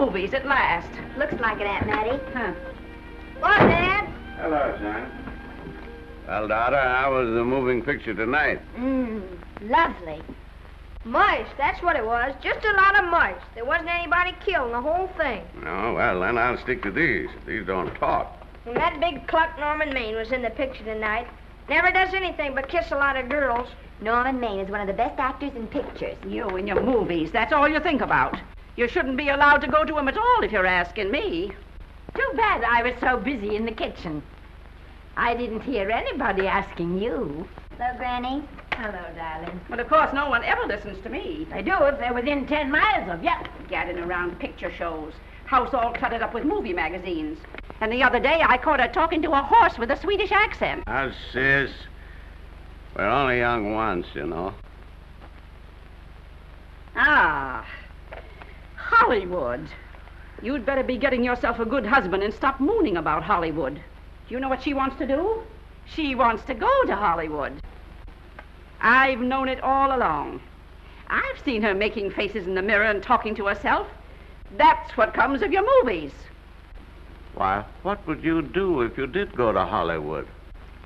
movies at last. Looks like it, Aunt Mattie. Huh. What, Dad? Hello, son. Well, daughter, how was the moving picture tonight? Lovely. Mice, that's what it was. Just a lot of mice. There wasn't anybody killed in the whole thing. No, well, then I'll stick to these. These don't talk. And that big cluck Norman Maine was in the picture tonight. Never does anything but kiss a lot of girls. Norman Maine is one of the best actors in pictures. You and your movies, that's all you think about. You shouldn't be allowed to go to him at all if you're asking me. Too bad I was so busy in the kitchen. I didn't hear anybody asking you. Hello, Granny. Hello, darling. But of course, no one ever listens to me. They do if they're within 10 miles of you. Gadding around picture shows. House all cluttered up with movie magazines. And the other day, I caught her talking to a horse with a Swedish accent. Now, sis, we're only young once, you know. Ah, Hollywood. You'd better be getting yourself a good husband and stop mooning about Hollywood. Do you know what she wants to do? She wants to go to Hollywood. I've known it all along. I've seen her making faces in the mirror and talking to herself. That's what comes of your movies. Why, what would you do if you did go to Hollywood?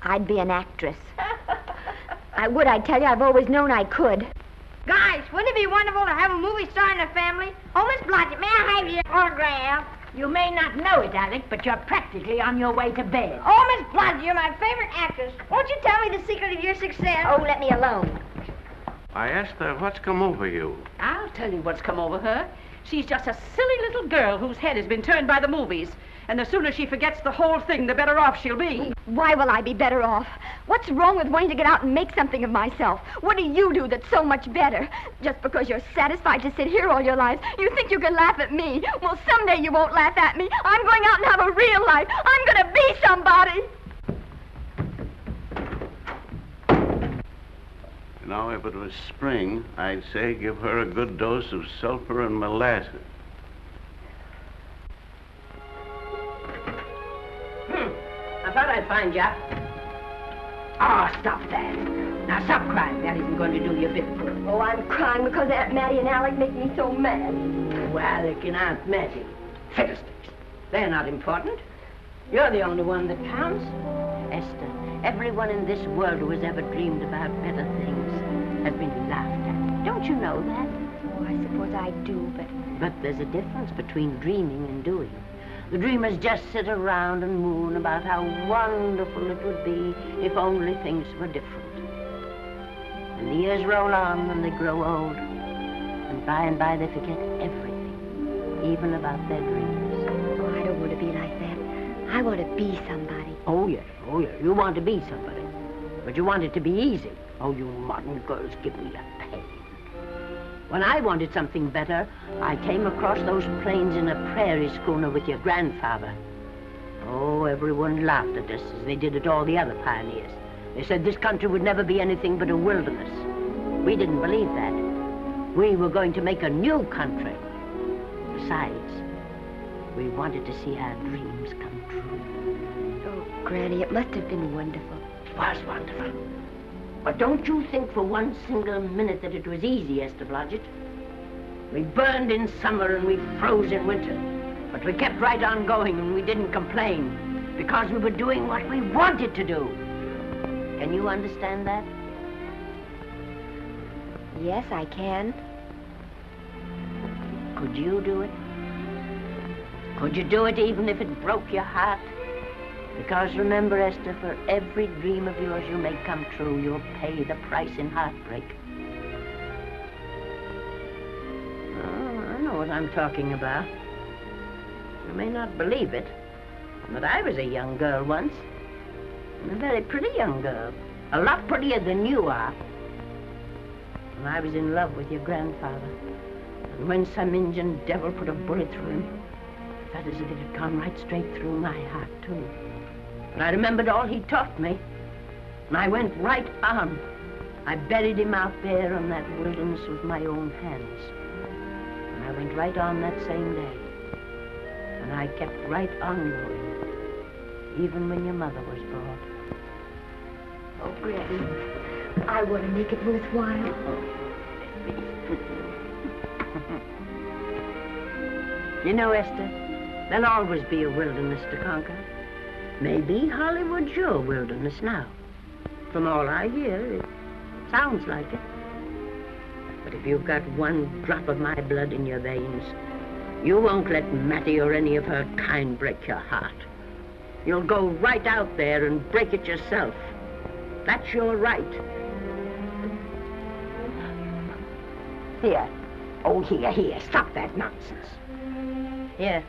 I'd be an actress. I would, I tell you. I've always known I could. Guys, wouldn't it be wonderful to have a movie star in the family? Oh, Miss Blodgett, may I have your autograph? You may not know it, Alec, but you're practically on your way to bed. Oh, Miss Blodgett, you're my favorite actress. Won't you tell me the secret of your success? Oh, let me alone. Why, Esther, what's come over you? I'll tell you what's come over her. She's just a silly little girl whose head has been turned by the movies. And the sooner she forgets the whole thing, the better off she'll be. Why will I be better off? What's wrong with wanting to get out and make something of myself? What do you do that's so much better? Just because you're satisfied to sit here all your lives, you think you can laugh at me. Well, someday you won't laugh at me. I'm going out and have a real life. I'm going to be somebody. You know, if it was spring, I'd say give her a good dose of sulfur and molasses. I thought I'd find you. Oh, stop that. Now, stop crying. That isn't going to do you a bit of good. Oh, I'm crying because Aunt Mattie and Alec make me so mad. Oh, Alec and Aunt Mattie. Fiddlesticks. They're not important. You're the only one that counts. Esther, everyone in this world who has ever dreamed about better things has been laughed at. Don't you know that? Oh, I suppose I do, But there's a difference between dreaming and doing. The dreamers just sit around and moon about how wonderful it would be if only things were different. And the years roll on and they grow old. And by they forget everything, even about their dreams. Oh, I don't want to be like that. I want to be somebody. Oh, yeah. You want to be somebody. But you want it to be easy. Oh, you modern girls give me a pain. When I wanted something better, I came across those plains in a prairie schooner with your grandfather. Oh, everyone laughed at us as they did at all the other pioneers. They said this country would never be anything but a wilderness. We didn't believe that. We were going to make a new country. Besides, we wanted to see our dreams come true. Oh, Granny, it must have been wonderful. It was wonderful. But don't you think for one single minute that it was easy, Esther Blodgett. We burned in summer and we froze in winter. But we kept right on going and we didn't complain because we were doing what we wanted to do. Can you understand that? Yes, I can. Could you do it? Could you do it even if it broke your heart? Because remember, Esther, for every dream of yours you make come true, you'll pay the price in heartbreak. Oh, I know what I'm talking about. You may not believe it, but I was a young girl once. And a very pretty young girl. A lot prettier than you are. And I was in love with your grandfather. And when some Indian devil put a bullet through him, I felt as if it had gone right straight through my heart, too. And I remembered all he taught me. And I went right on. I buried him out there in that wilderness with my own hands. And I went right on that same day. And I kept right on going, even when your mother was born. Oh, Granny, I want to make it worthwhile. You know, Esther, there'll always be a wilderness to conquer. Maybe Hollywood's your wilderness now. From all I hear, it sounds like it. But if you've got one drop of my blood in your veins, you won't let Mattie or any of her kind break your heart. You'll go right out there and break it yourself. That's your right. Here. Oh, here. Stop that nonsense. Here.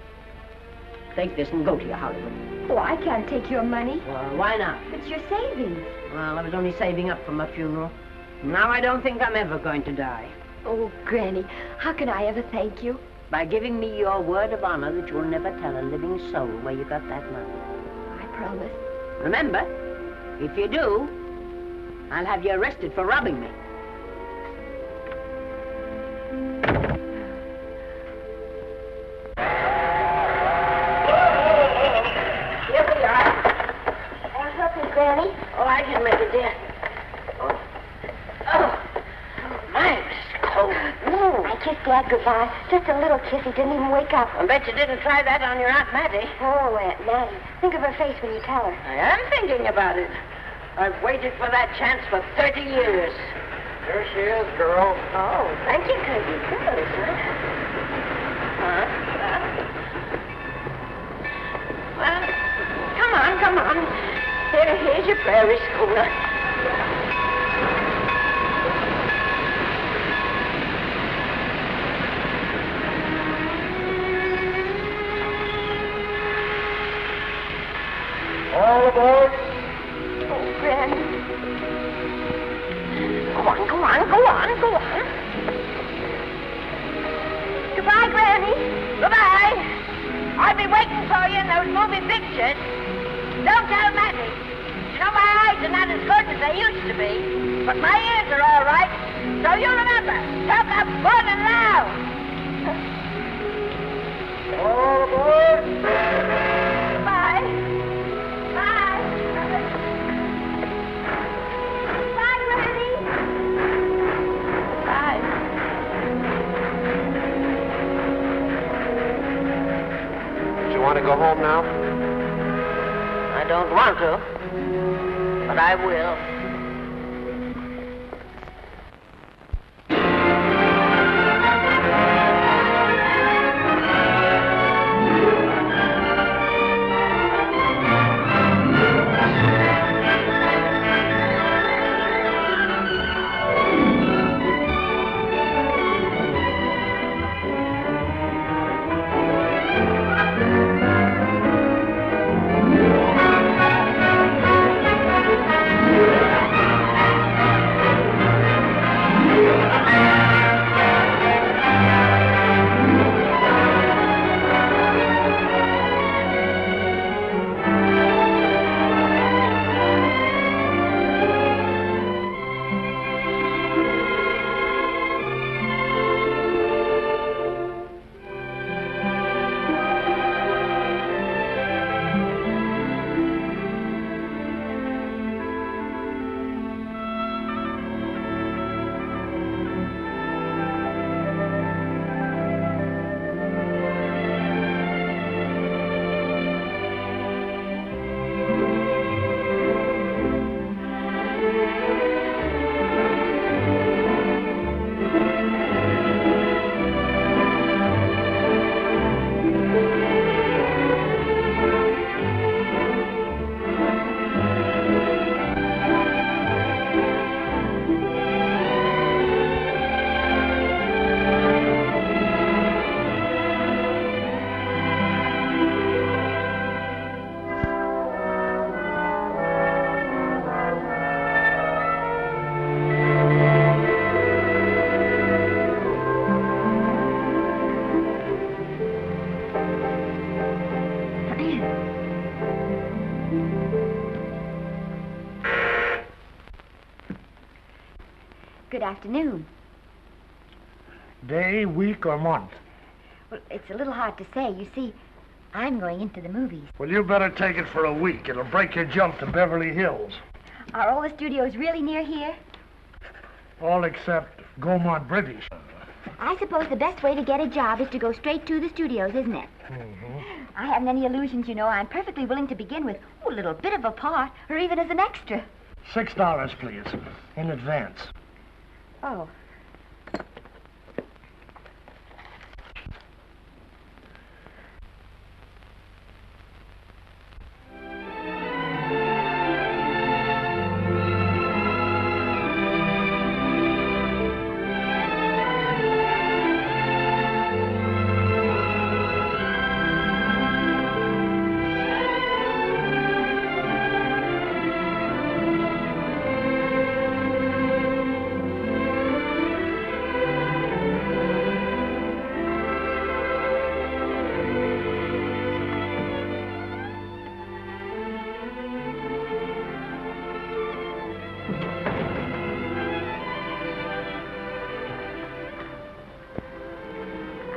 Take this and go to your Hollywood. Oh, I can't take your money. Well, why not? It's your savings. Well, I was only saving up for my funeral. Now I don't think I'm ever going to die. Oh, Granny, how can I ever thank you? By giving me your word of honor that you'll never tell a living soul where you got that money. I promise. Remember, if you do, I'll have you arrested for robbing me. Here we are. I'll help you, Granny. Oh, I can make it, dear. Oh, my, it's cold. I kissed Dad goodbye. Just a little kiss. He didn't even wake up. I bet you didn't try that on your Aunt Mattie. Oh, Aunt Mattie. Think of her face when you tell her. I am thinking about it. I've waited for that chance for 30 years. Here she is, girl. Oh, thank you, Kirby. Good, huh? Well, come on. Here's your prairie schooner. All aboard. Oh, Granny. Go on. Goodbye, Granny. Goodbye. I'll be waiting for you in those movie pictures. Don't tell Mattie. You know, my eyes are not as good as they used to be, but my ears are all right. So you remember, talk up good and loud. All aboard. Goodbye. Bye. Bye, Granny. Bye. Do you want to go home now? I don't want to, but I will. Good afternoon. Day, week, or month? Well, it's a little hard to say. You see, I'm going into the movies. Well, you better take it for a week. It'll break your jump to Beverly Hills. Are all the studios really near here? All except Gaumont British. I suppose the best way to get a job is to go straight to the studios, isn't it? Mm-hmm. I haven't any illusions, you know. I'm perfectly willing to begin with a little bit of a part, or even as an extra. $6, please, in advance. Oh.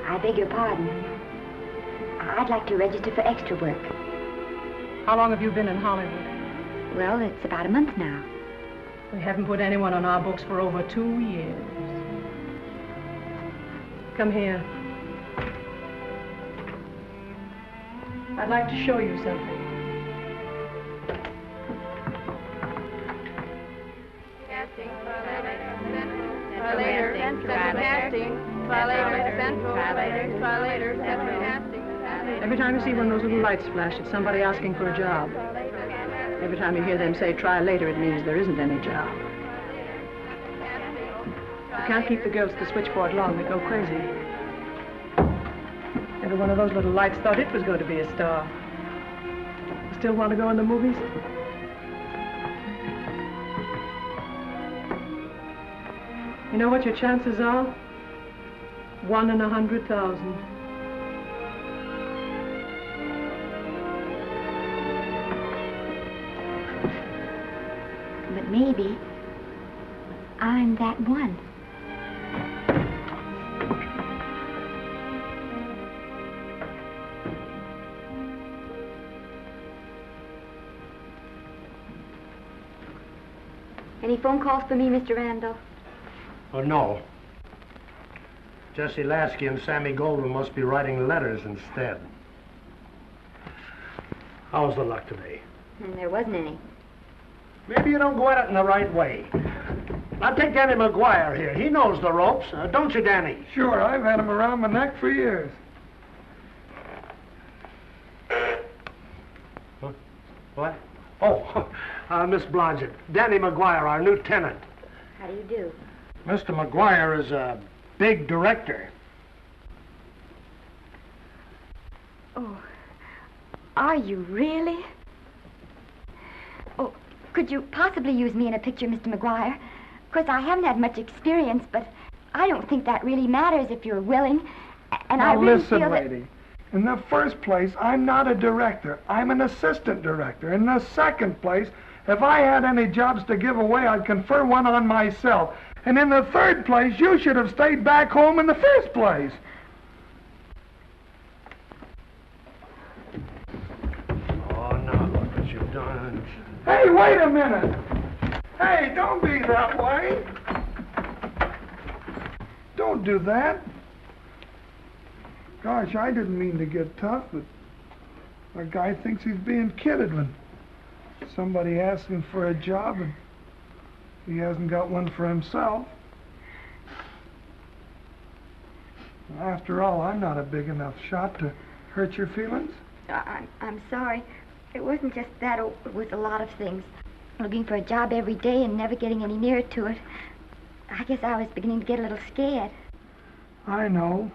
I beg your pardon. I'd like to register for extra work. How long have you been in Hollywood? Well, it's about a month now. We haven't put anyone on our books for over 2 years. Come here. I'd like to show you something. Casting, later, casting, later, casting. Every time you see one of those little lights flash, it's somebody asking for a job. Every time you hear them say, try later, it means there isn't any job. You can't keep the girls at the switchboard long. They go crazy. Every one of those little lights thought it was going to be a star. You still want to go in the movies? You know what your chances are? 1 in 100,000. But maybe I'm that one. Any phone calls for me, Mr. Randall? Oh, no. Jesse Lasky and Sammy Goldwyn must be writing letters instead. How's the luck today? There wasn't any. Maybe you don't go at it in the right way. Now take Danny McGuire here. He knows the ropes. Don't you, Danny? Sure, I've had him around my neck for years. Huh? What? Oh, Miss Blodgett. Danny McGuire, our new tenant. How do you do? Mr. McGuire is a big director. Oh, are you really? Oh, could you possibly use me in a picture, Mr. McGuire? Of course, I haven't had much experience, but I don't think that really matters if you're willing. And Now I really listen, feel that... lady. In the first place, I'm not a director. I'm an assistant director. In the second place, if I had any jobs to give away, I'd confer one on myself. And in the third place, you should have stayed back home in the first place. Oh, now look what you've done. Hey, wait a minute. Hey, don't be that way. Don't do that. Gosh, I didn't mean to get tough, but a guy thinks he's being kidded when somebody asks him for a job and he hasn't got one for himself. After all, I'm not a big enough shot to hurt your feelings. I'm sorry. It wasn't just that. It was a lot of things. Looking for a job every day and never getting any nearer to it. I guess I was beginning to get a little scared. I know.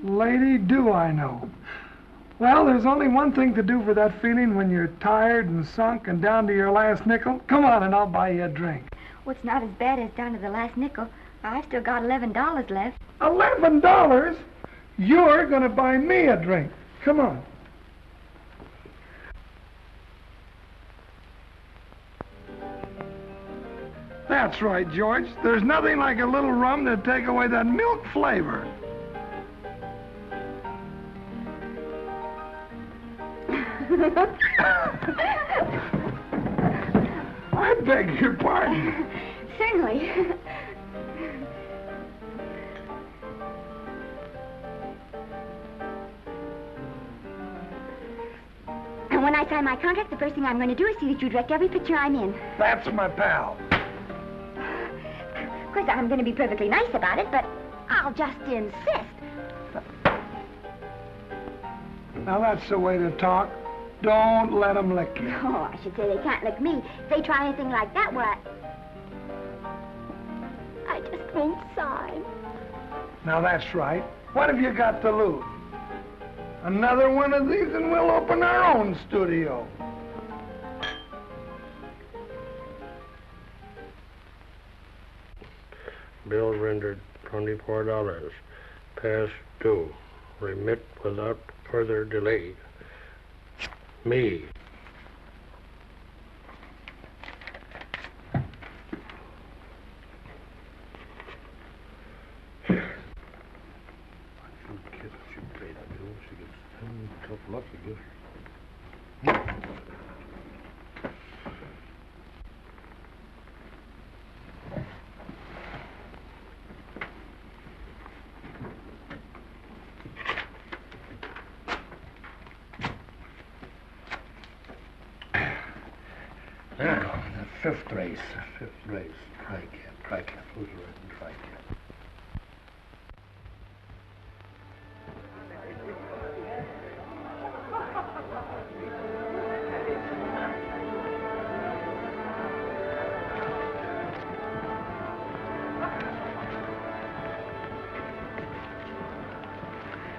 Lady, do I know. Well, there's only one thing to do for that feeling when you're tired and sunk and down to your last nickel. Come on and I'll buy you a drink. Well, it's not as bad as down to the last nickel. I've still got $11 left. $11? You're going to buy me a drink. Come on. That's right, George. There's nothing like a little rum to take away that milk flavor. I beg your pardon. Certainly. And when I sign my contract, the first thing I'm going to do is see that you direct every picture I'm in. That's my pal. Of course, I'm going to be perfectly nice about it, but I'll just insist. Now that's the way to talk. Don't let them lick you. Oh, I should say they can't lick me. If they try anything like that, well, I just won't sign. Now that's right. What have you got to lose? Another one of these and we'll open our own studio. Bill rendered $24. Past due. Remit without further delay. Me. Fifth race. Tri-cap. Who's riding tri-cap?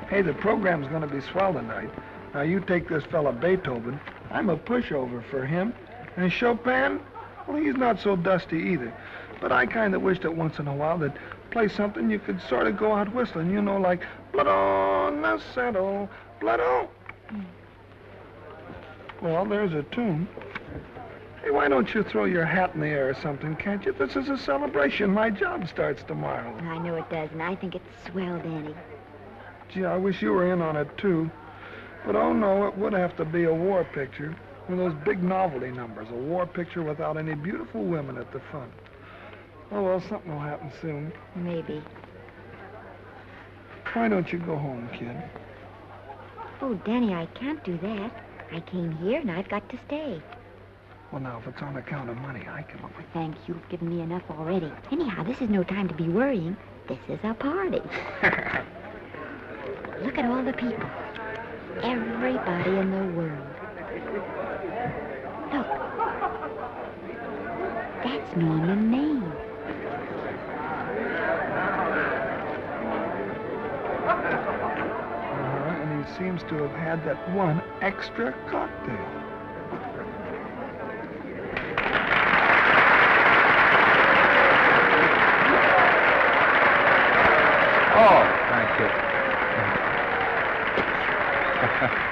Hey, the program's going to be swell tonight. Now, you take this fella Beethoven. I'm a pushover for him. And Chopin, well, he's not so dusty either. But I kind of wish that once in a while they'd play something you could sort of go out whistling, you know, like Blood on the Saddle, Blood on. Well, there's a tune. Hey, why don't you throw your hat in the air or something, can't you? This is a celebration. My job starts tomorrow. I know it does, and I think it's swell, Danny. Gee, I wish you were in on it, too. But, oh, no, it would have to be a war picture. One of those big novelty numbers, a war picture without any beautiful women at the front. Oh, well, something will happen soon. Maybe. Why don't you go home, kid? Oh, Danny, I can't do that. I came here, and I've got to stay. Well, now, if it's on account of money, I can... Well, thanks. You've given me enough already. Anyhow, this is no time to be worrying. This is a party. Look at all the people. Everybody in the world. Look. That's Norman Maine. And he seems to have had that one extra cocktail. Oh, thank you.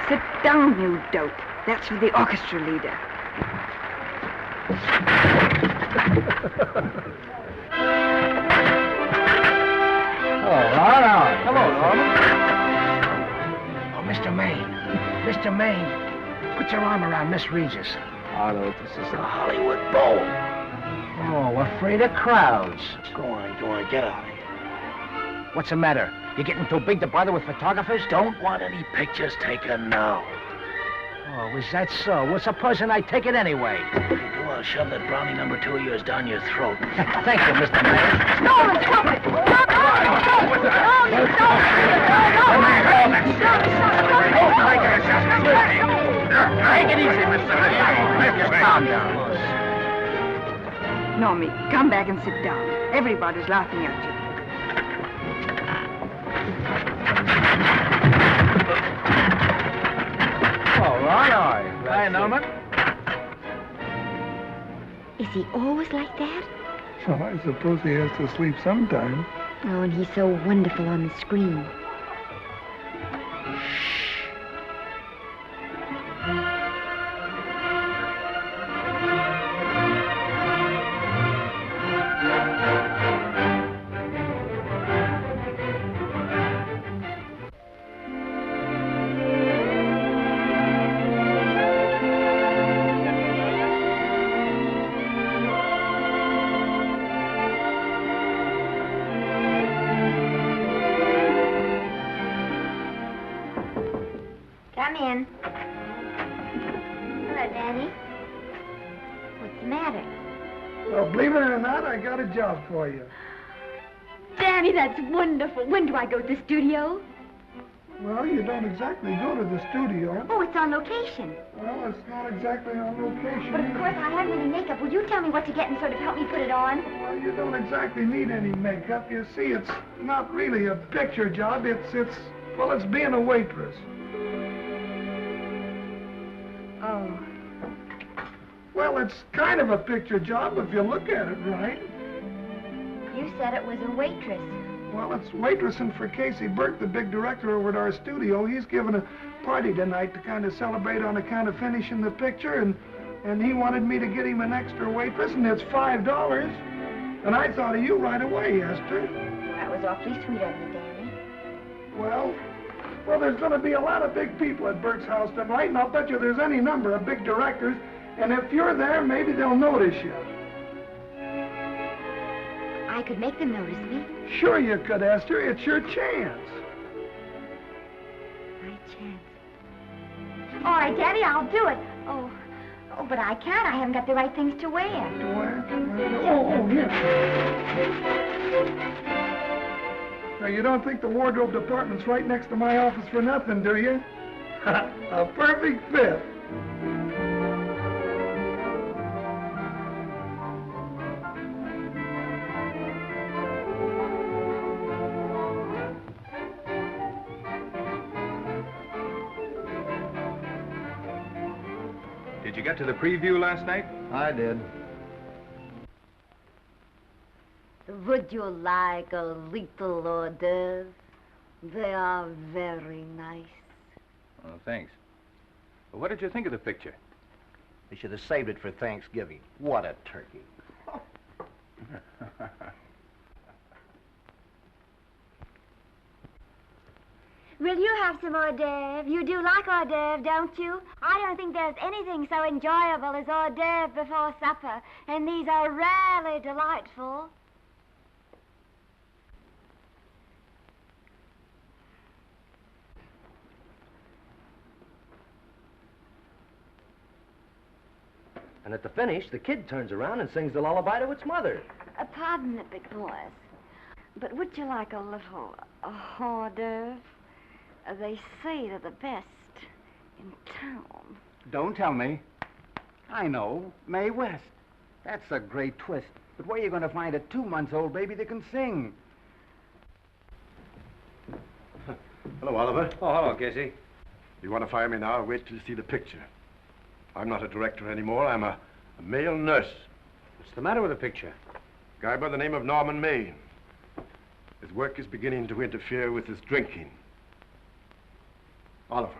Sit down, you dope. That's for the orchestra leader. All right. Hello, Norman. Oh, Mr. Maine. Mr. Maine, put your arm around Miss Regis. Oh, no, this is the Hollywood Bowl. Oh, afraid of crowds. Go on, get out of here. What's the matter? You getting too big to bother with photographers? Don't want any pictures taken now. Oh, is that so? Well, supposing I take it anyway. If you do, I'll shove that brownie number 2 of yours down your throat. Thank you, Mr. Maine. No, stop it! Take it easy, Mr. Maine. Calm down. Normie, come back and sit down. Everybody's laughing at you. All right. Hi, Norman. Is he always like that? Well, I suppose he has to sleep sometime. Oh, and he's so wonderful on the screen. Come in. matter? Well, believe it or not, I got a job for you. Daddy, that's wonderful. When do I go to the studio? Well, you don't exactly go to the studio. Oh, it's on location. Well, it's not exactly on location. But of course, I haven't any makeup. Will you tell me what to get and sort of help me put it on? Well, you don't exactly need any makeup. You see, it's not really a picture job. It's being a waitress. Oh. Well, it's kind of a picture job if you look at it right. You said it was a waitress. Well, it's waitressing for Casey Burke, the big director over at our studio. He's giving a party tonight to kind of celebrate on account of finishing the picture, and he wanted me to get him an extra waitress, and it's $5. And I thought of you right away, Esther. Well, that was awfully sweet of you, Daddy. Well, there's going to be a lot of big people at Burke's house tonight, and I'll bet you there's any number of big directors, and if you're there, maybe they'll notice you. I could make them notice me. Sure you could, Esther. It's your chance. My chance. All right, Daddy, I'll do it. Oh, but I can't. I haven't got the right things to wear. To wear? Oh, yeah. Now, you don't think the wardrobe department's right next to my office for nothing, do you? A perfect fit. Did you get to the preview last night? I did. Would you like a little hors d'oeuvre? They are very nice. Oh, thanks. Well, what did you think of the picture? They should have saved it for Thanksgiving. What a turkey. Will you have some hors d'oeuvre? You do like hors d'oeuvre, don't you? I don't think there's anything so enjoyable as hors d'oeuvre before supper, and these are rarely delightful. And at the finish, the kid turns around and sings the lullaby to its mother. Pardon the big boys, but would you like a little hors d'oeuvre? They say they're the best in town. Don't tell me. I know. Mae West. That's a great twist. But where are you going to find a 2-month-old baby that can sing? Hello, Oliver. Oh, hello, Casey. You want to fire me now or wait till you see the picture? I'm not a director anymore. I'm a male nurse. What's the matter with the picture? Guy by the name of Norman Maine. His work is beginning to interfere with his drinking. Oliver,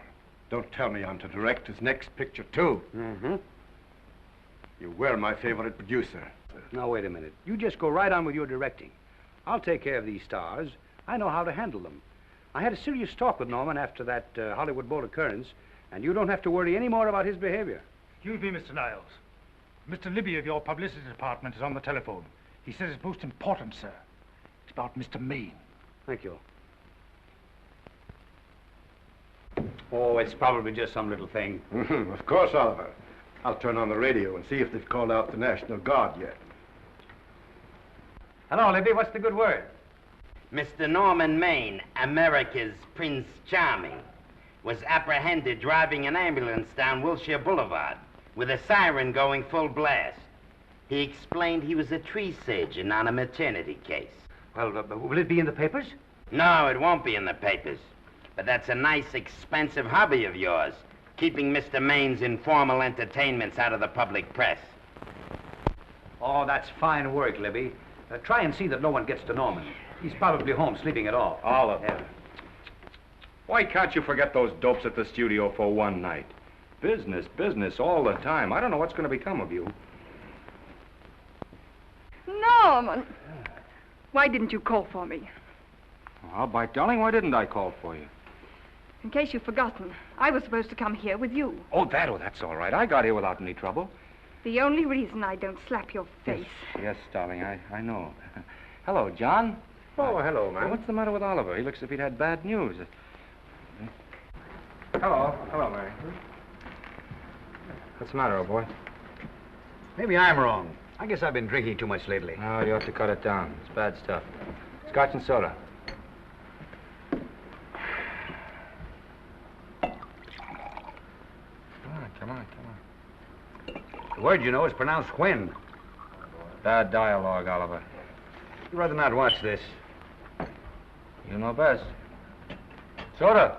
don't tell me I'm to direct his next picture, too. Mm-hmm. You were my favorite producer. Now, wait a minute. You just go right on with your directing. I'll take care of these stars. I know how to handle them. I had a serious talk with Norman after that Hollywood Bowl occurrence, and you don't have to worry any more about his behavior. Excuse me, Mr. Niles. Mr. Libby of your publicity department is on the telephone. He says it's most important, sir. It's about Mr. Maine. Thank you. Oh, it's probably just some little thing. Of course, Oliver. I'll turn on the radio and see if they've called out the National Guard yet. Hello, Libby. What's the good word? Mr. Norman Maine, America's Prince Charming, was apprehended driving an ambulance down Wilshire Boulevard with a siren going full blast. He explained he was a tree surgeon on a maternity case. Well, will it be in the papers? No, it won't be in the papers. But that's a nice, expensive hobby of yours, keeping Mr. Maine's informal entertainments out of the public press. Oh, that's fine work, Libby. Try and see that no one gets to Norman. He's probably home sleeping it off. Oliver. Yeah. Why can't you forget those dopes at the studio for one night? Business, business all the time. I don't know what's going to become of you. Norman! Why didn't you call for me? Well, by darling, why didn't I call for you? In case you've forgotten, I was supposed to come here with you. Oh, that's all right. I got here without any trouble. The only reason I don't slap your face. Yes, darling, I know. Hello, John. Oh, hello, man. What's the matter with Oliver? He looks as if he'd had bad news. Hello, Mary. What's the matter, old boy? Maybe I'm wrong. I guess I've been drinking too much lately. No, you ought to cut it down. It's bad stuff. Scotch and soda. Come on. The word, you know, is pronounced when. Bad dialogue, Oliver. I'd rather not watch this. You know best. Soda.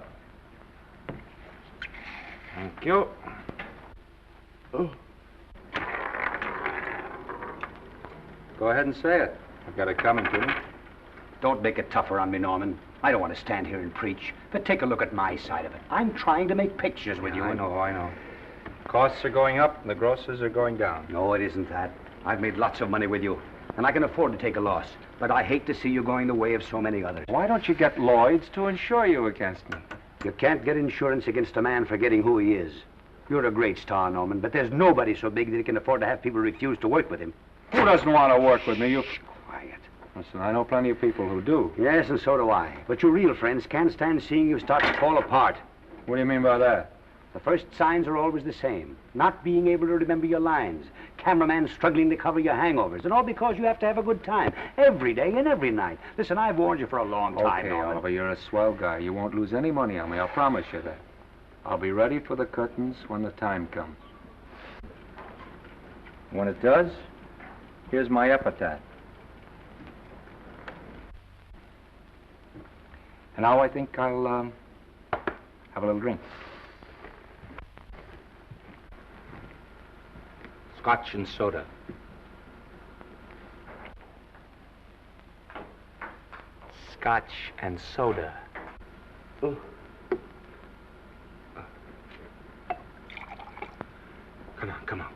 Thank you. Oh. Go ahead and say it. I've got it coming to me. Don't make it tougher on me, Norman. I don't want to stand here and preach, but take a look at my side of it. I'm trying to make pictures with you. I know. Costs are going up and the grosses are going down. No, it isn't that. I've made lots of money with you, and I can afford to take a loss. But I hate to see you going the way of so many others. Why don't you get Lloyd's to insure you against me? You can't get insurance against a man forgetting who he is. You're a great star, Norman, but there's nobody so big that he can afford to have people refuse to work with him. Who doesn't want to work with me? You... Quiet. Listen, I know plenty of people who do. Yes, and so do I. But your real friends can't stand seeing you start to fall apart. What do you mean by that? The first signs are always the same. Not being able to remember your lines. Cameraman struggling to cover your hangovers. And all because you have to have a good time. Every day and every night. Listen, I've warned you for a long time, Okay, Norman. Oliver, you're a swell guy. You won't lose any money on me. I'll promise you that. I'll be ready for the curtains when the time comes. When it does, here's my epitaph. And now I think I'll, have a little drink. Scotch and soda. Scotch and soda. Ooh. Come on.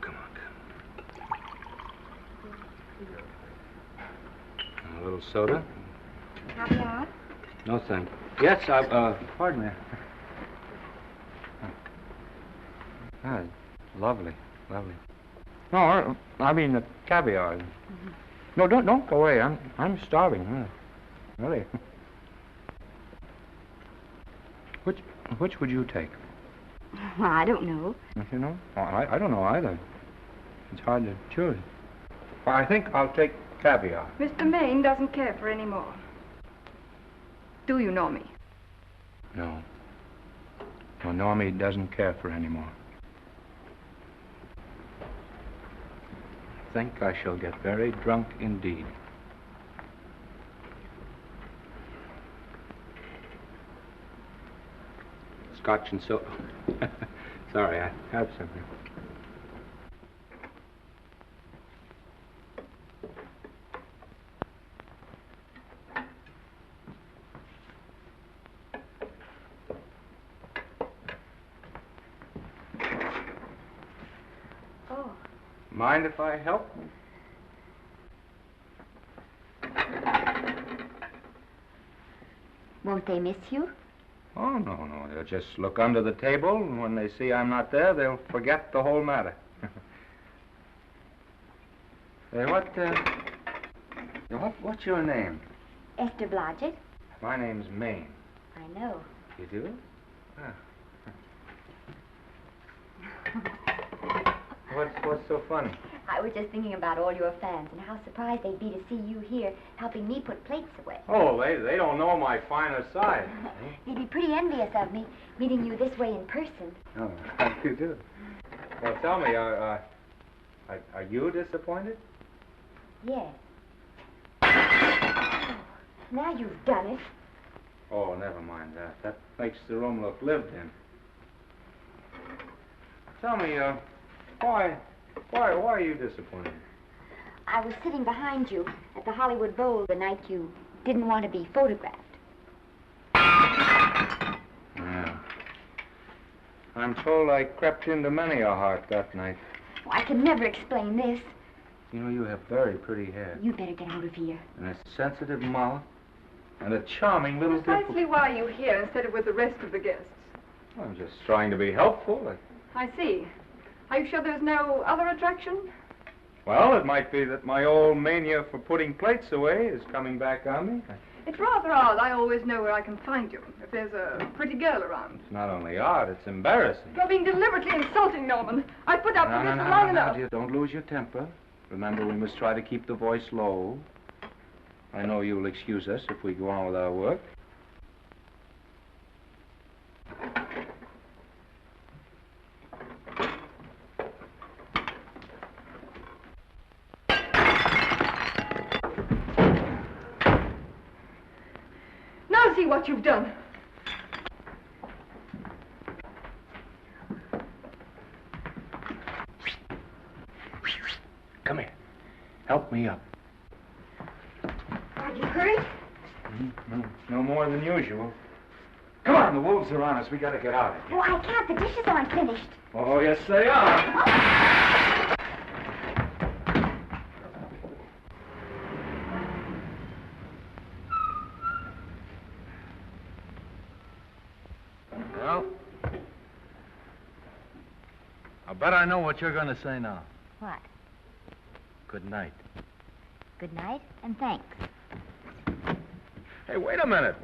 A little soda? Caviar? No, thank you. Yes, pardon me. Ah, lovely. No, I mean the caviar. Mm-hmm. No, don't go away. I'm starving. Really. Which would you take? Well, I don't know. Don't you know? I don't know either. It's hard to choose. Well, I think I'll take caviar. Mr. Maine doesn't care for any more. Do you, Normie? No. Well, Normie doesn't care for any more. I think I shall get very drunk indeed. Scotch and soda. Sorry, I have something. Oh. Mind if I help? Won't they miss you? Oh, no. They'll just look under the table, and when they see I'm not there, they'll forget the whole matter. Hey, what's your name? Esther Blodgett. My name's Maine. I know. You do? What's so funny? I was just thinking about all your fans and how surprised they'd be to see you here helping me put plates away. Oh, they don't know my finer side. They'd be pretty envious of me, meeting you this way in person. Oh, how do you do? Well, tell me, are you disappointed? Yes. Oh, now you've done it. Oh, never mind that. That makes the room look lived in. Tell me, why are you disappointed? I was sitting behind you at the Hollywood Bowl the night you didn't want to be photographed. Yeah. I'm told I crept into many a heart that night. Oh, I can never explain this. You know, you have very pretty hair. You better get out of here. And a sensitive mouth. And a charming little Precisely why are you here instead of with the rest of the guests? I'm just trying to be helpful. I see. Are you sure there's no other attraction? Well, it might be that my old mania for putting plates away is coming back on me. It's rather odd. I always know where I can find you if there's a pretty girl around. It's not only odd, it's embarrassing. You're being deliberately insulting, Norman. I put up with this for long enough. Dear, don't lose your temper. Remember, we must try to keep the voice low. I know you'll excuse us if we go on with our work. Now see what you've done. Come here. Help me up. Are you hurt? No more than usual. Come on, the wolves are on us. We gotta get out of here. Oh, I can't. The dishes aren't finished. Oh, yes, they are. Well, I bet I know what you're going to say now. What? Good night. Good night, and thanks. Hey, wait a minute.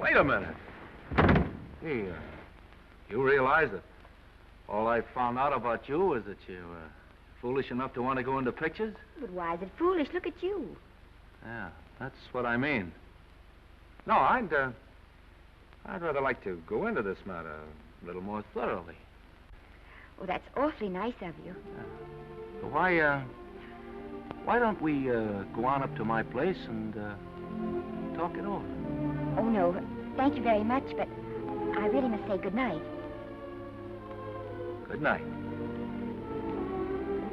Hey, you realize that all I found out about you is that you're foolish enough to want to go into pictures? But why is it foolish? Look at you. Yeah, that's what I mean. No, I'd rather like to go into this matter a little more thoroughly. Oh, that's awfully nice of you. So why don't we go on up to my place and talk it over? Oh, no. Thank you very much, but I really must say good night. Good night.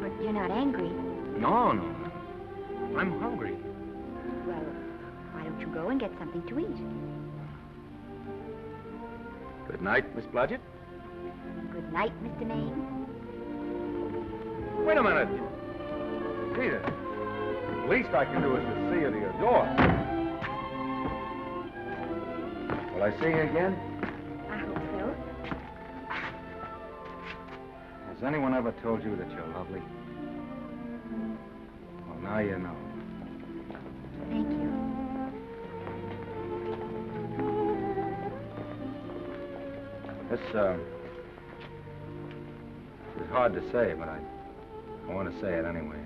But you're not angry. No. I'm hungry. Well, why don't you go and get something to eat? Good night, Miss Blodgett. Good night, Mr. Maine. Wait a minute. Peter, the least I can do is to see you to your door. Will I see you again? I hope so. Has anyone ever told you that you're lovely? Well, now you know. Thank you. This is hard to say, but I want to say it anyway.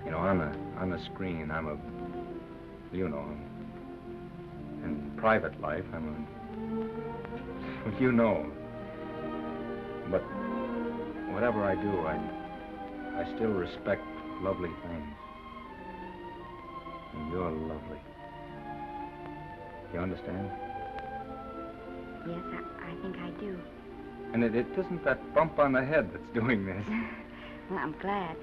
You know, on the screen, in private life, you know. But whatever I do, I still respect lovely things. And you're lovely. You understand? Yes, I think I do. And it isn't that bump on the head that's doing this. Well, I'm glad.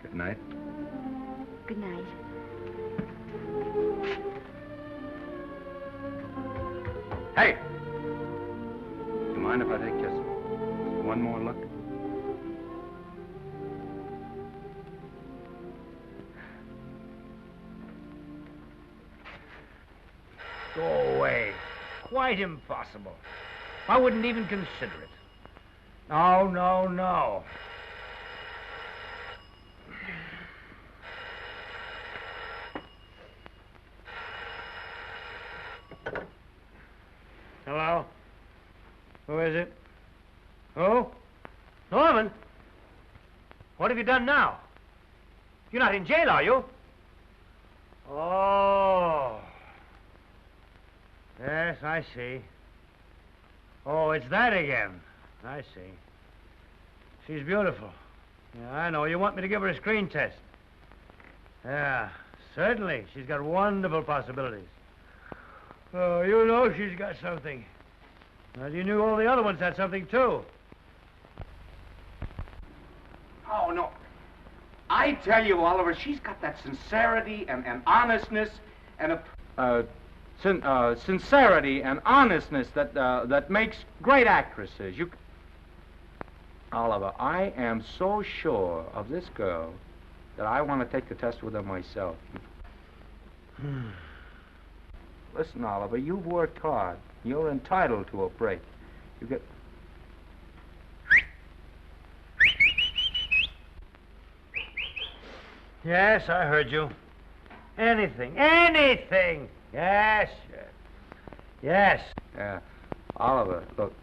Good night. Good night. Hey! Do you mind if I take just one more look? Go away. Quite impossible. I wouldn't even consider it. No. Hello? Who is it? Who? Norman? What have you done now? You're not in jail, are you? Oh. Yes, I see. Oh, it's that again. I see. She's beautiful. Yeah, I know. You want me to give her a screen test? Yeah, certainly. She's got wonderful possibilities. Oh, you know she's got something. Well, you knew all the other ones had something, too. Oh, no. I tell you, Oliver, she's got that sincerity and honestness and a... sincerity and honestness that makes great actresses. Oliver, I am so sure of this girl that I want to take the test with her myself. Listen, Oliver, you've worked hard. You're entitled to a break. You get... Yes, I heard you. Anything. Yes, yes. Yes. Yeah. Oliver, look,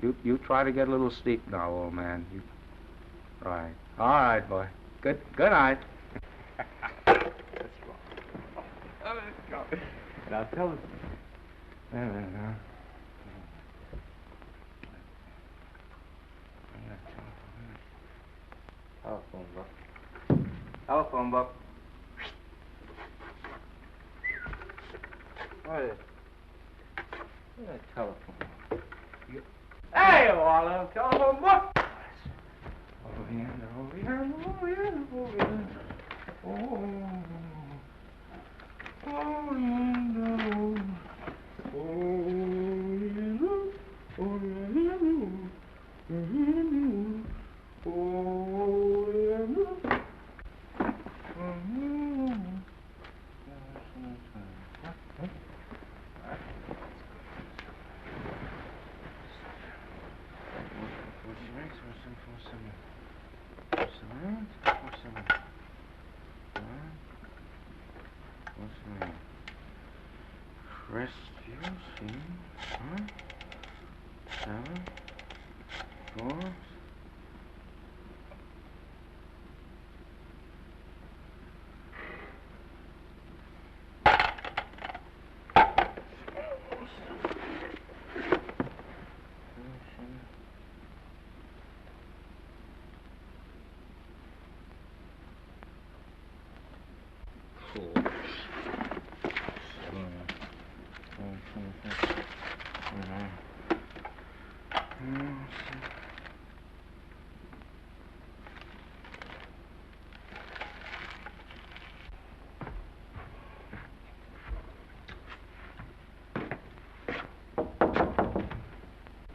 you try to get a little sleep now, old man. Right. All right, boy. Good night. Let's go. Now tell us. Telephone book. Telephone book. What is that telephone? Hey, Oliver, telephone book. Over here.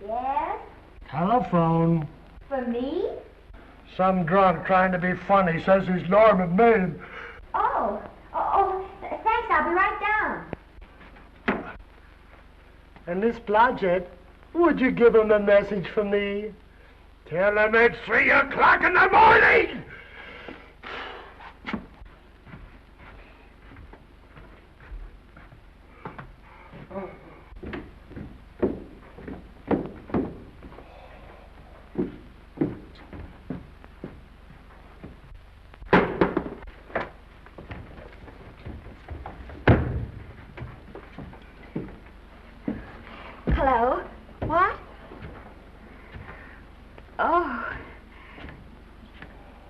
Yes? Telephone. For me? Some drunk trying to be funny says he's Norman Maine. Oh, thanks. I'll be right down. And Miss Blodgett, would you give him a message for me? Tell him it's 3 o'clock in the morning! Hello? What? Oh.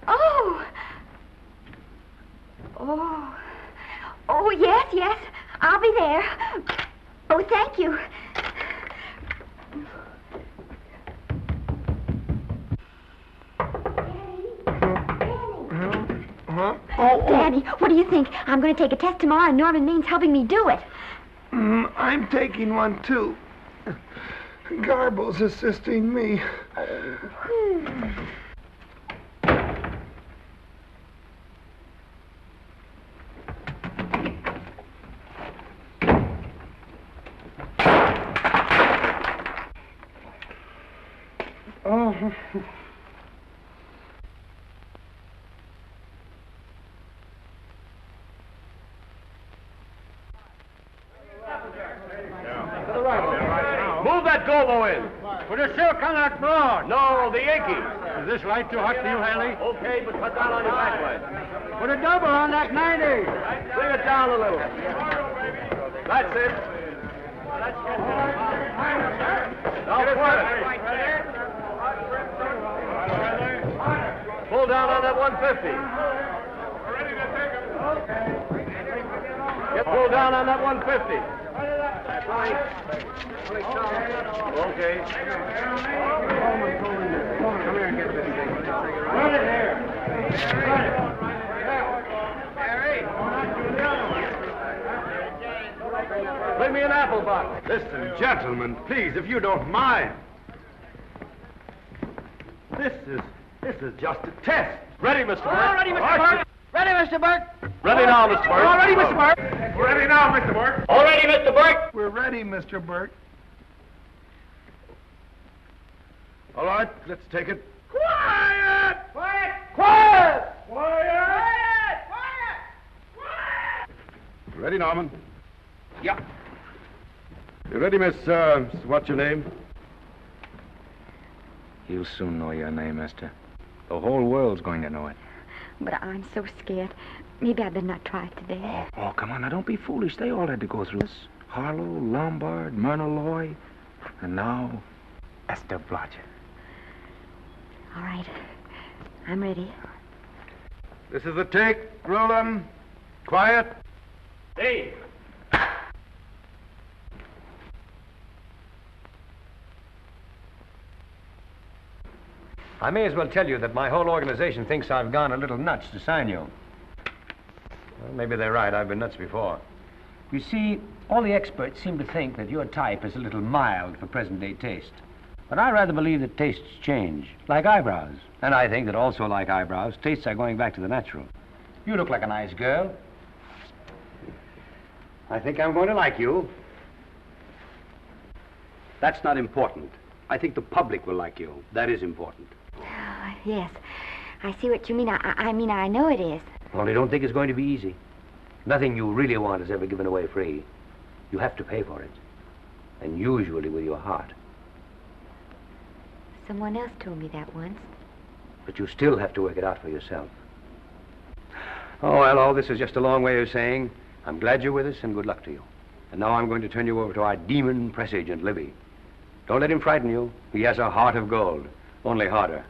Oh. Oh. Oh, yes. I'll be there. Oh, thank you. Huh? Daddy, what do you think? I'm going to take a test tomorrow, and Norman Maine's helping me do it. I'm taking one, too. Garble's assisting me. Oh. Move that Golo in. Put a silk on that broad. No, the Yankee. Is this light too hot for you, Haley? Okay, but cut down on your backlight. Put a double on that 90. Bring it down a little. That's it. Now pull down on that 150. Get pulled down on that 150. That's right. Okay. Come here and get this thing. Run it here. Run it. Bring me an apple box. Listen, gentlemen, please, if you don't mind. This is just a test. Ready, Mr. Burke? All ready, Mr. Burke. Ready, Mr. Burke? Ready now, Mr. Burke. All ready, Mr. Burke. Ready now, Mr. Burke. All ready, Mr. Burke. We're ready, Mr. Burke. All right, let's take it. Quiet! Quiet! Quiet! Quiet! Ready, Norman? Yeah. You ready, Miss, what's your name? You'll soon know your name, Esther. The whole world's going to know it. But I'm so scared. Maybe I better not try it today. Oh, come on, now don't be foolish. They all had to go through this. Harlow, Lombard, Myrna Loy, and now Esther Blodgett. All right. I'm ready. This is the take. Roll 'em. Quiet. Hey! I may as well tell you that my whole organization thinks I've gone a little nuts to sign you. Well, maybe they're right. I've been nuts before. You see, all the experts seem to think that your type is a little mild for present-day taste. But I rather believe that tastes change, like eyebrows. And I think that also like eyebrows, tastes are going back to the natural. You look like a nice girl. I think I'm going to like you. That's not important. I think the public will like you. That is important. Yes. I see what you mean. I mean, I know it is. Only don't think it's going to be easy. Nothing you really want is ever given away free. You have to pay for it. And usually with your heart. Someone else told me that once. But you still have to work it out for yourself. Oh, well, all this is just a long way of saying, I'm glad you're with us and good luck to you. And now I'm going to turn you over to our demon press agent, Libby. Don't let him frighten you. He has a heart of gold, only harder.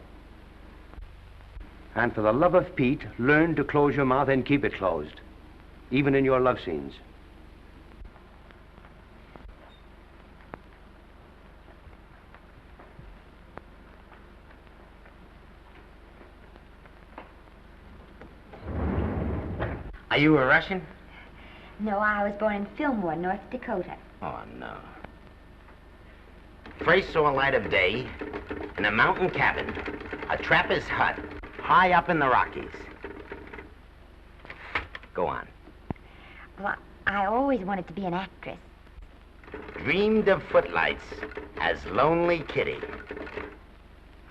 And for the love of Pete, learn to close your mouth and keep it closed, even in your love scenes. Are you a Russian? No, I was born in Fillmore, North Dakota. Oh, no. First saw light of day in a mountain cabin, a trapper's hut, high up in the Rockies. Go on. Well, I always wanted to be an actress. Dreamed of footlights as Lonely Kitty.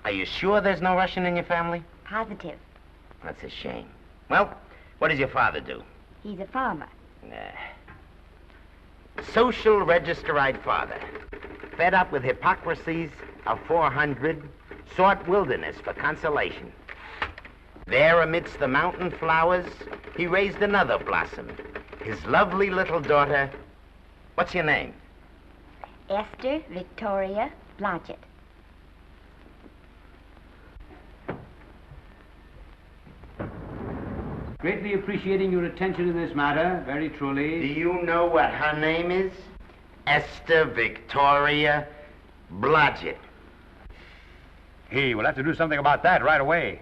Are you sure there's no Russian in your family? Positive. That's a shame. Well, what does your father do? He's a farmer. Social registerite father. Fed up with hypocrisies of 400, sought wilderness for consolation. There amidst the mountain flowers, he raised another blossom. His lovely little daughter. What's your name? Esther Victoria Blodgett. Greatly appreciating your attention in this matter, very truly. Do you know what her name is? Esther Victoria Blodgett. Hey, we'll have to do something about that right away.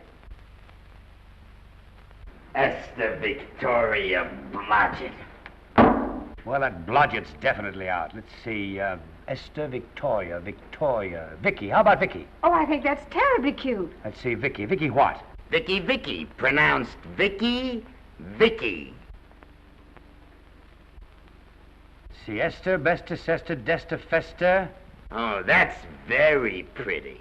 Esther Victoria Blodgett. Well, that Blodgett's definitely out. Let's see, Esther Victoria, Vicky. How about Vicky? Oh, I think that's terribly cute. Let's see, Vicky. Vicky what? Vicky, pronounced Vicky. See, Esther, Besta, Sesta, Desta, Festa. Oh, that's very pretty.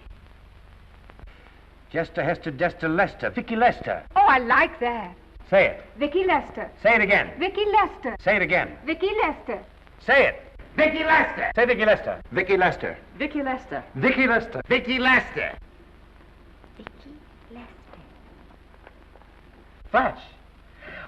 Jester, Hester, Desta, Lester. Vicky Lester. Oh, I like that. Say it. Vicky Lester. Say it again. Vicky Lester. Say it again. Vicky Lester. Say it. Vicky Lester. Say Vicky Lester. Vicky Lester. Vicky Lester. Vicky Lester. Vicky Lester. Flash.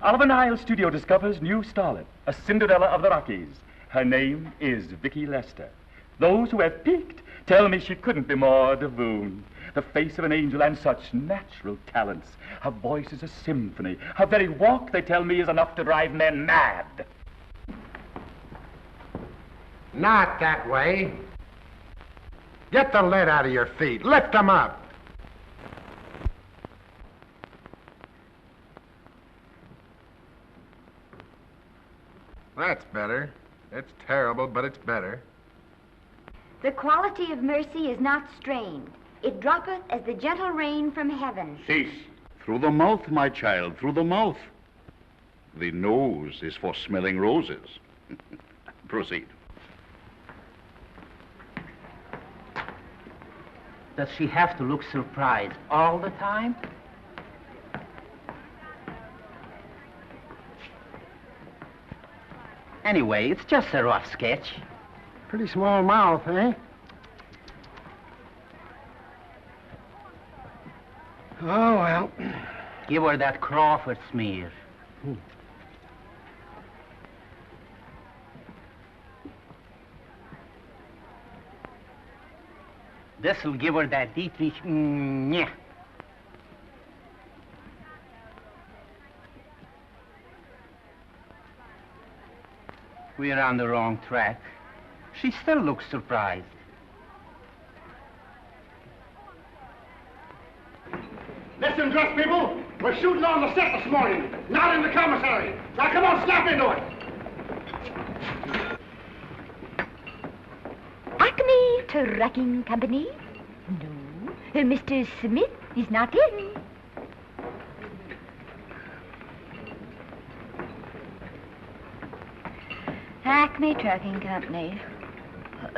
Oliver Nile Studio discovers new starlet, a Cinderella of the Rockies. Her name is Vicky Lester. Those who have peeked tell me she couldn't be more divoon. The face of an angel and such natural talents. Her voice is a symphony. Her very walk, they tell me, is enough to drive men mad. Not that way. Get the lead out of your feet. Lift them up. That's better. It's terrible, but it's better. The quality of mercy is not strained. It droppeth as the gentle rain from heaven. Cease. Through the mouth, my child, through the mouth. The nose is for smelling roses. Proceed. Does she have to look surprised all the time? Anyway, it's just a rough sketch. Pretty small mouth, eh? Oh, well. Give her that Crawford smear. This'll give her that Dietrich. Yeah. We're on the wrong track. She still looks surprised. Listen, dress people. We're shooting on the set this morning, not in the commissary. Now, come on, snap into it. Acme Trucking Company? No. Mr. Smith is not in. Acme Trucking Company.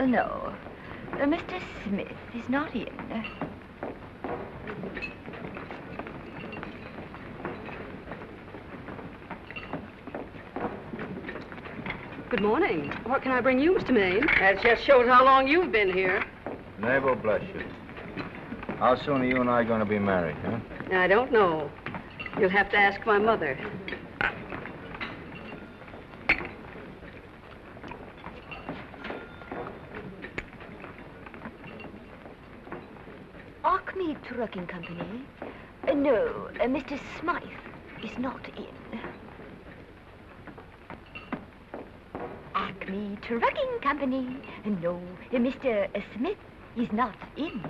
No. Mr. Smith is not in. Good morning. What can I bring you, Mr. Maine? That just shows how long you've been here. Neighbor, bless you. How soon are you and I going to be married, huh? I don't know. You'll have to ask my mother. Acme Trucking Company? No, Mr. Smythe is not in. Acme Trucking Company? No, Mr. Smith is not in.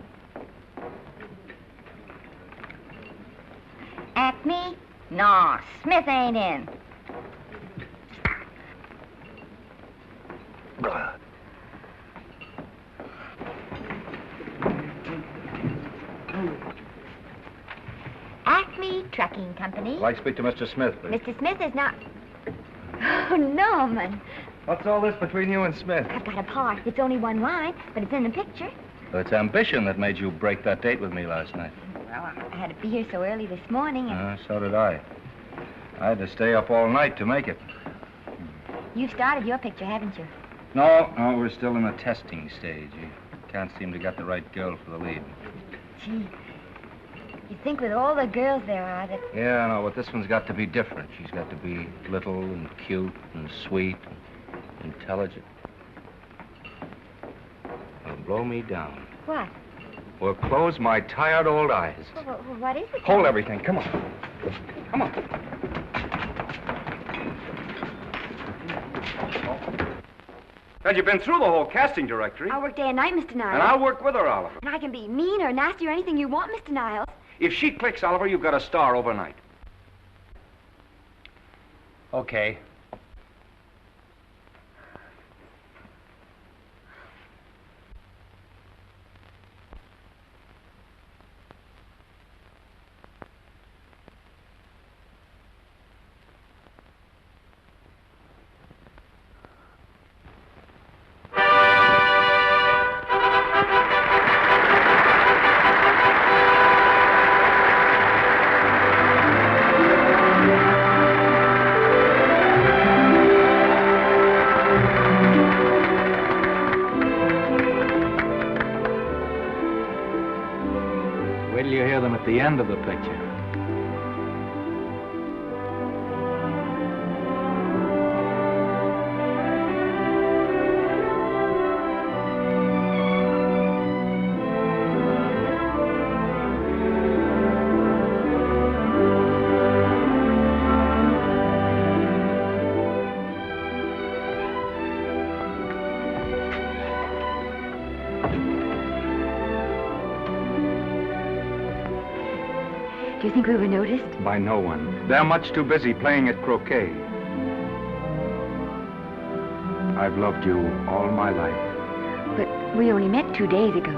Acme? No, Smith ain't in. Acme Trucking Company? I'd like to speak to Mr. Smith, please. Mr. Smith is not... Oh, Norman. What's all this between you and Smith? I've got a part. It's only one line, but it's in the picture. Well, it's ambition that made you break that date with me last night. Well, I had to be here so early this morning, and So did I. I had to stay up all night to make it. you've started your picture, haven't you? No, we're still in the testing stage. You can't seem to get the right girl for the lead. Gee, you'd think with all the girls there are that... Yeah, I know, but this one's got to be different. She's got to be little and cute and sweet and intelligent. It'll blow me down. What? Well, close my tired old eyes. What is it? Hold everything. Come on. Come on. Well, you've been through the whole casting directory. I'll work day and night, Mr. Niles. And I'll work with her, Oliver. And I can be mean or nasty or anything you want, Mr. Niles. If she clicks, Oliver, you've got a star overnight. Okay. Wait till you hear them at the end of the picture. Do you think we were noticed? By no one. They're much too busy playing at croquet. I've loved you all my life. But we only met 2 days ago.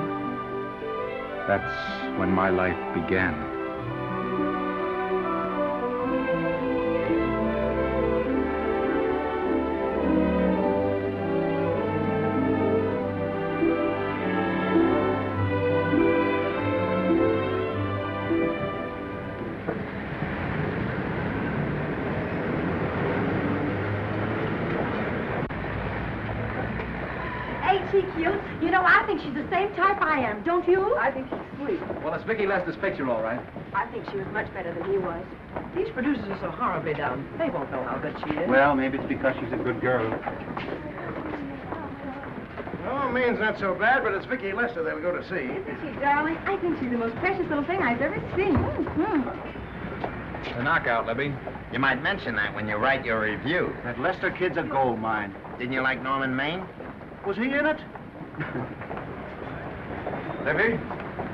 That's when my life began. she cute? You know, I think she's the same type I am, don't you? I think she's sweet. Well, it's Vicki Lester's picture, all right. I think she was much better than he was. These producers are so horribly down. They won't know how good she is. Well, maybe it's because she's a good girl. Oh, Maine's not so bad, but it's Vicki Lester they'll go to see. Isn't she, darling? I think she's the most precious little thing I've ever seen. The knockout, Libby. You might mention that when you write your review. That Lester kid's a gold mine. Didn't you like Norman Maine? Was he in it? Libby,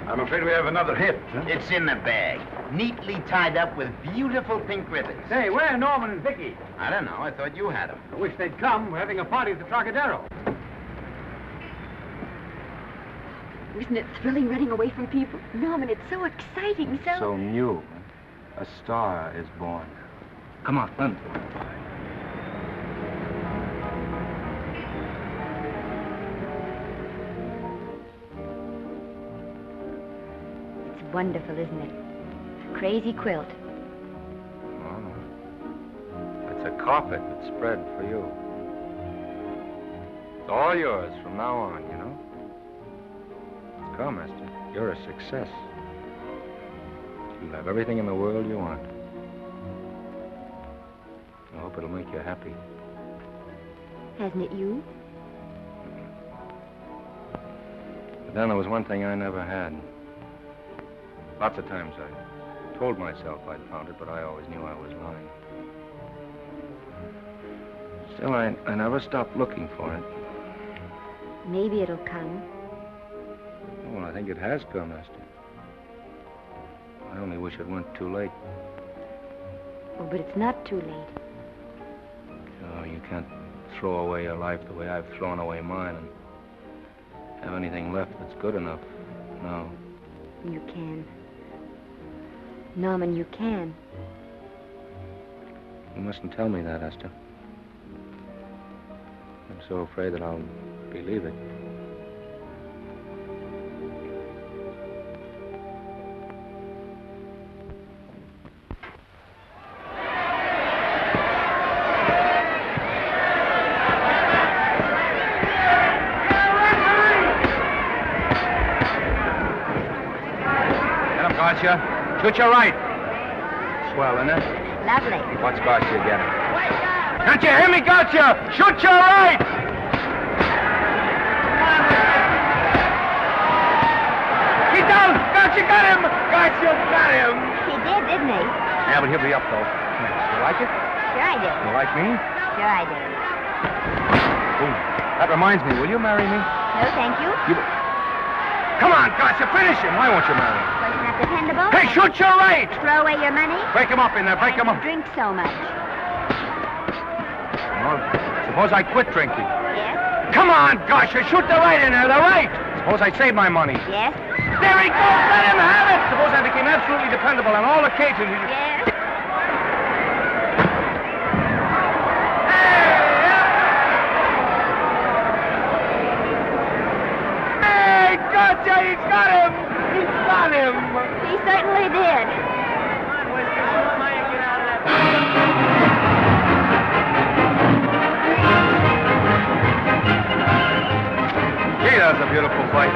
I'm afraid we have another hit. Huh? It's in the bag, neatly tied up with beautiful pink ribbons. Say, where are Norman and Vicki? I don't know. I thought you had them. I wish they'd come. We're having a party at the Trocadero. Isn't it thrilling running away from people? Norman, it's so exciting, So new. A star is born. Come on, run. It's wonderful, isn't it? Crazy quilt. Oh. It's a carpet that's spread for you. It's all yours from now on, you know? Come, Esther. You're a success. You'll have everything in the world you want. I hope it'll make you happy. Hasn't it you? But then there was one thing I never had. Lots of times I told myself I'd found it, but I always knew I was lying. Still, I never stopped looking for it. Maybe it'll come. Well, I think it has come, Esther. I only wish it weren't too late. Oh, but it's not too late. Oh, you can't throw away your life the way I've thrown away mine and have anything left that's good enough. No. You can. Norman, you can. You mustn't tell me that, Esther. I'm so afraid that I'll believe it. Garcia. Shoot your right. Swell, isn't it? Lovely. What's Garcia getting? Can't you hear me, Garcia? Shoot your right! He's down! Garcia got him! Garcia got him! He did, didn't he? Yeah, but he'll be up, though. You like it? Sure I do. You like me? Sure I do. Ooh, that reminds me. Will you marry me? No, thank you. Come on, Garcia, finish him. Why won't you marry him? Well, you're not dependable. Hey, shoot your right! Throw away your money. Break him up in there. Break him up. Drink so much. Well, suppose I quit drinking. Yes? Come on, Garcia, shoot the right in there. The right. Suppose I save my money. Yes? There he goes. Let him have it. Suppose I became absolutely dependable on all occasions. Yes? He's got him! He's got him! He certainly did. Gee, that was a beautiful fight.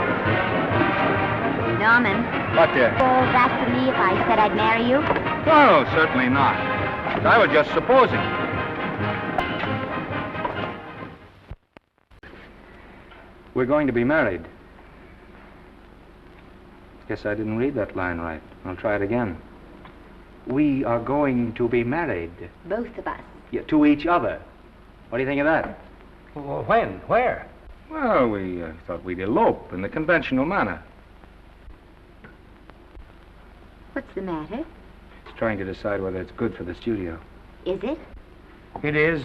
Norman. What, dear? Oh, that for me if I said I'd marry you? Oh, certainly not. I was just supposing. We're going to be married. Guess I didn't read that line right. I'll try it again. We are going to be married. Both of us. Yeah, to each other. What do you think of that? Well, when? Where? Well, we thought we'd elope in the conventional manner. What's the matter? It's trying to decide whether it's good for the studio. Is it? It is.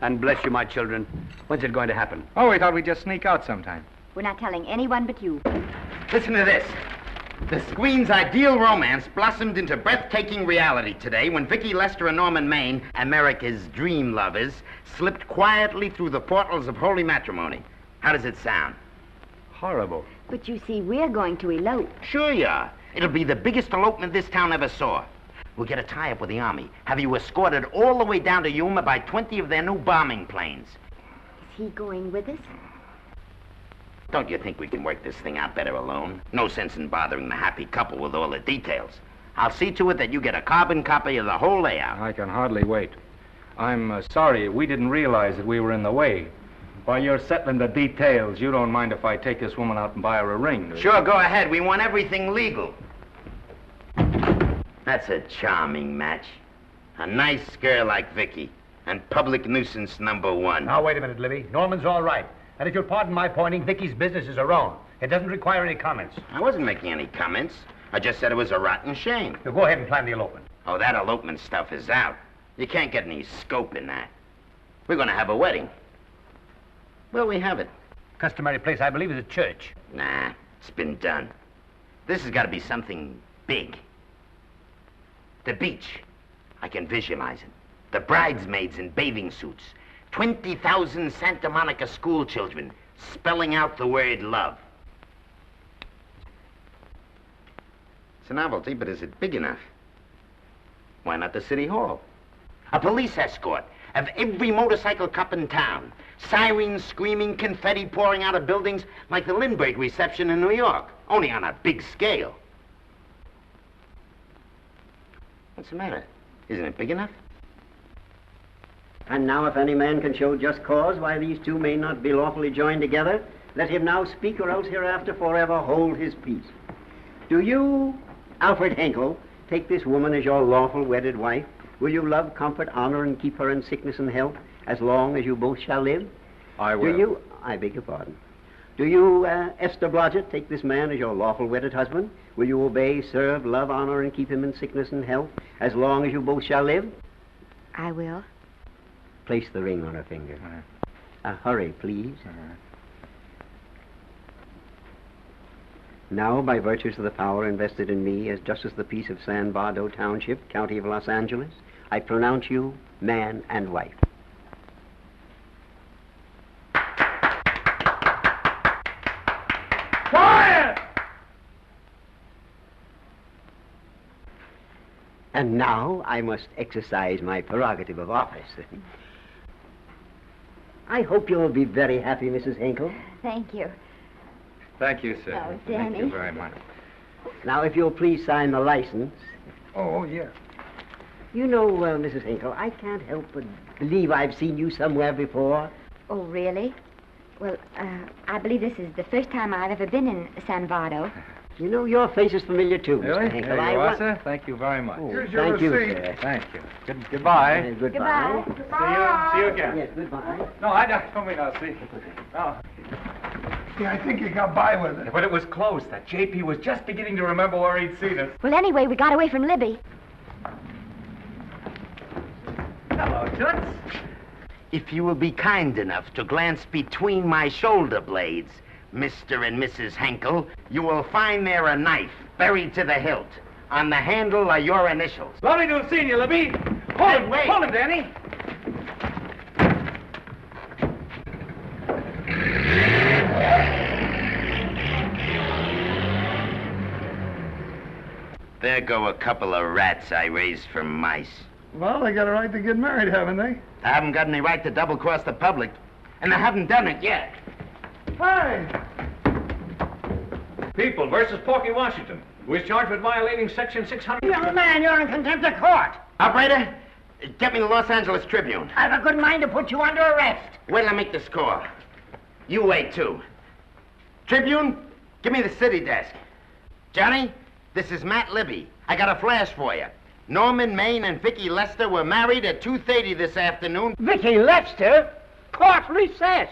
And bless you, my children. When's it going to happen? Oh, we thought we'd just sneak out sometime. We're not telling anyone but you. Listen to this. The screen's ideal romance blossomed into breathtaking reality today when Vicki Lester and Norman Maine, America's dream lovers, slipped quietly through the portals of holy matrimony. How does it sound? Horrible. But you see, we're going to elope. Sure you are. It'll be the biggest elopement this town ever saw. We'll get a tie-up with the Army, have you escorted all the way down to Yuma by 20 of their new bombing planes. Is he going with us? Don't you think we can work this thing out better alone? No sense in bothering the happy couple with all the details. I'll see to it that you get a carbon copy of the whole layout. I can hardly wait. I'm sorry we didn't realize that we were in the way. While you're settling the details, you don't mind if I take this woman out and buy her a ring, do you? Sure, go ahead. We want everything legal. That's a charming match. A nice girl like Vicky. And public nuisance number one. Now, wait a minute, Libby. Norman's all right. And if you'll pardon my pointing, Vicky's business is her own. It doesn't require any comments. I wasn't making any comments. I just said it was a rotten shame. So go ahead and plan the elopement. Oh, that elopement stuff is out. You can't get any scope in that. We're going to have a wedding. Where'll we have it? Customary place, I believe, is a church. Nah, it's been done. This has got to be something big. The beach. I can visualize it. The bridesmaids in bathing suits. 20,000 Santa Monica school children spelling out the word love. It's a novelty, but is it big enough? Why not the city hall? A police escort of every motorcycle cop in town. Sirens screaming, confetti pouring out of buildings like the Lindbergh reception in New York, only on a big scale. What's the matter? Isn't it big enough? And now if any man can show just cause why these two may not be lawfully joined together, let him now speak, or else hereafter forever hold his peace. Do you, Alfred Henkel, take this woman as your lawful wedded wife? Will you love, comfort, honor, and keep her in sickness and health as long as you both shall live? I will. Do you, I beg your pardon. Do you, Esther Blodgett, take this man as your lawful wedded husband? Will you obey, serve, love, honor, and keep him in sickness and health as long as you both shall live? I will. Place the ring on her finger. Hurry, please. Now, by virtues of the power invested in me as Justice of the Peace of San Bardo Township, County of Los Angeles, I pronounce you man and wife. Quiet! And now I must exercise my prerogative of office. I hope you'll be very happy, Mrs. Hinkle. Thank you. Thank you, sir. Oh, Thank you Danny. very much. Now, if you'll please sign the license. Oh, yeah. You know, Mrs. Hinkle, I can't help but believe I've seen you somewhere before. Oh, really? Well, I believe this is the first time I've ever been in San Vardo. You know, your face is familiar, too, Really? Mr. Hinkle. There you are, sir. Thank you very much. Oh, thank you, sir. Thank you. Goodbye. Goodbye. See you again. Yes, goodbye. No, I don't mean I'll see. No. Yeah, I think you got by with it. But it was close. That JP was just beginning to remember where he'd seen us. Well, anyway, we got away from Libby. Hello, Toots. If you will be kind enough to glance between my shoulder blades, Mr. and Mrs. Henkel, you will find there a knife buried to the hilt. On the handle are your initials. Lovely to have seen you, Libby. Hold him, Hold him, Danny. There go a couple of rats I raised from mice. Well, they got a right to get married, haven't they? They haven't got any right to double-cross the public, and they haven't done it yet. Hey! People versus Porky Washington, who is charged with violating Section 600. Young man, you're in contempt of court. Operator, get me the Los Angeles Tribune. I have a good mind to put you under arrest. Wait till I make the score. You wait, too. Tribune, give me the city desk. Johnny, this is Matt Libby. I got a flash for you. Norman Maine and Vicky Lester were married at 2:30 this afternoon. Vicky Lester? Court recess.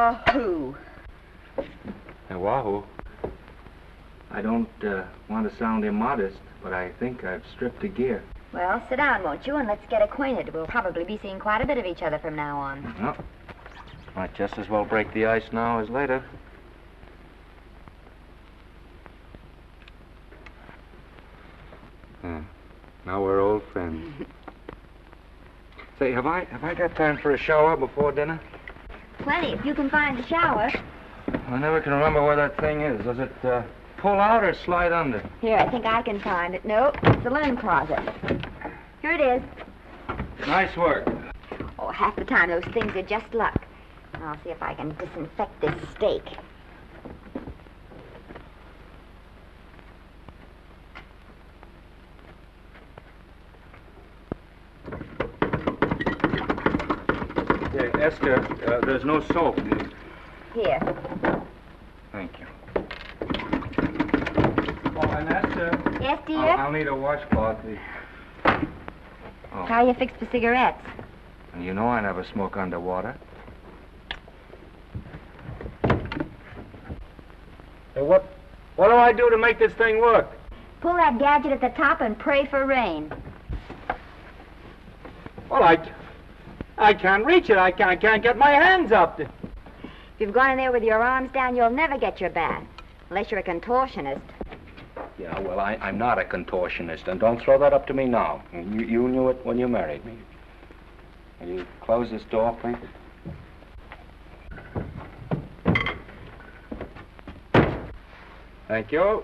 Wahoo. Now, wahoo. I don't want to sound immodest, but I think I've stripped a gear. Well, sit down, won't you, and let's get acquainted. We'll probably be seeing quite a bit of each other from now on. Well, might just as well break the ice now as later. Now we're old friends. Say, have I got time for a shower before dinner? Plenty, if you can find a shower. I never can remember where that thing is. Does it pull out or slide under? Here, I think I can find it. Nope, it's the linen closet. Here it is. Nice work. Oh, half the time those things are just luck. I'll see if I can disinfect this steak. Yeah, Esther, there's no soap. Here. Thank you. Oh, and Esther. Yes, dear? I'll need a washcloth. Oh. How are you fixed for cigarettes? And you know I never smoke underwater. Hey, what do I do to make this thing work? Pull that gadget at the top and pray for rain. Well, I can't reach it. I can't get my hands up. If you've gone in there with your arms down, you'll never get your bath. Unless you're a contortionist. Yeah, well, I'm not a contortionist, and don't throw that up to me now. You knew it when you married me. Will you close this door, please? Thank you.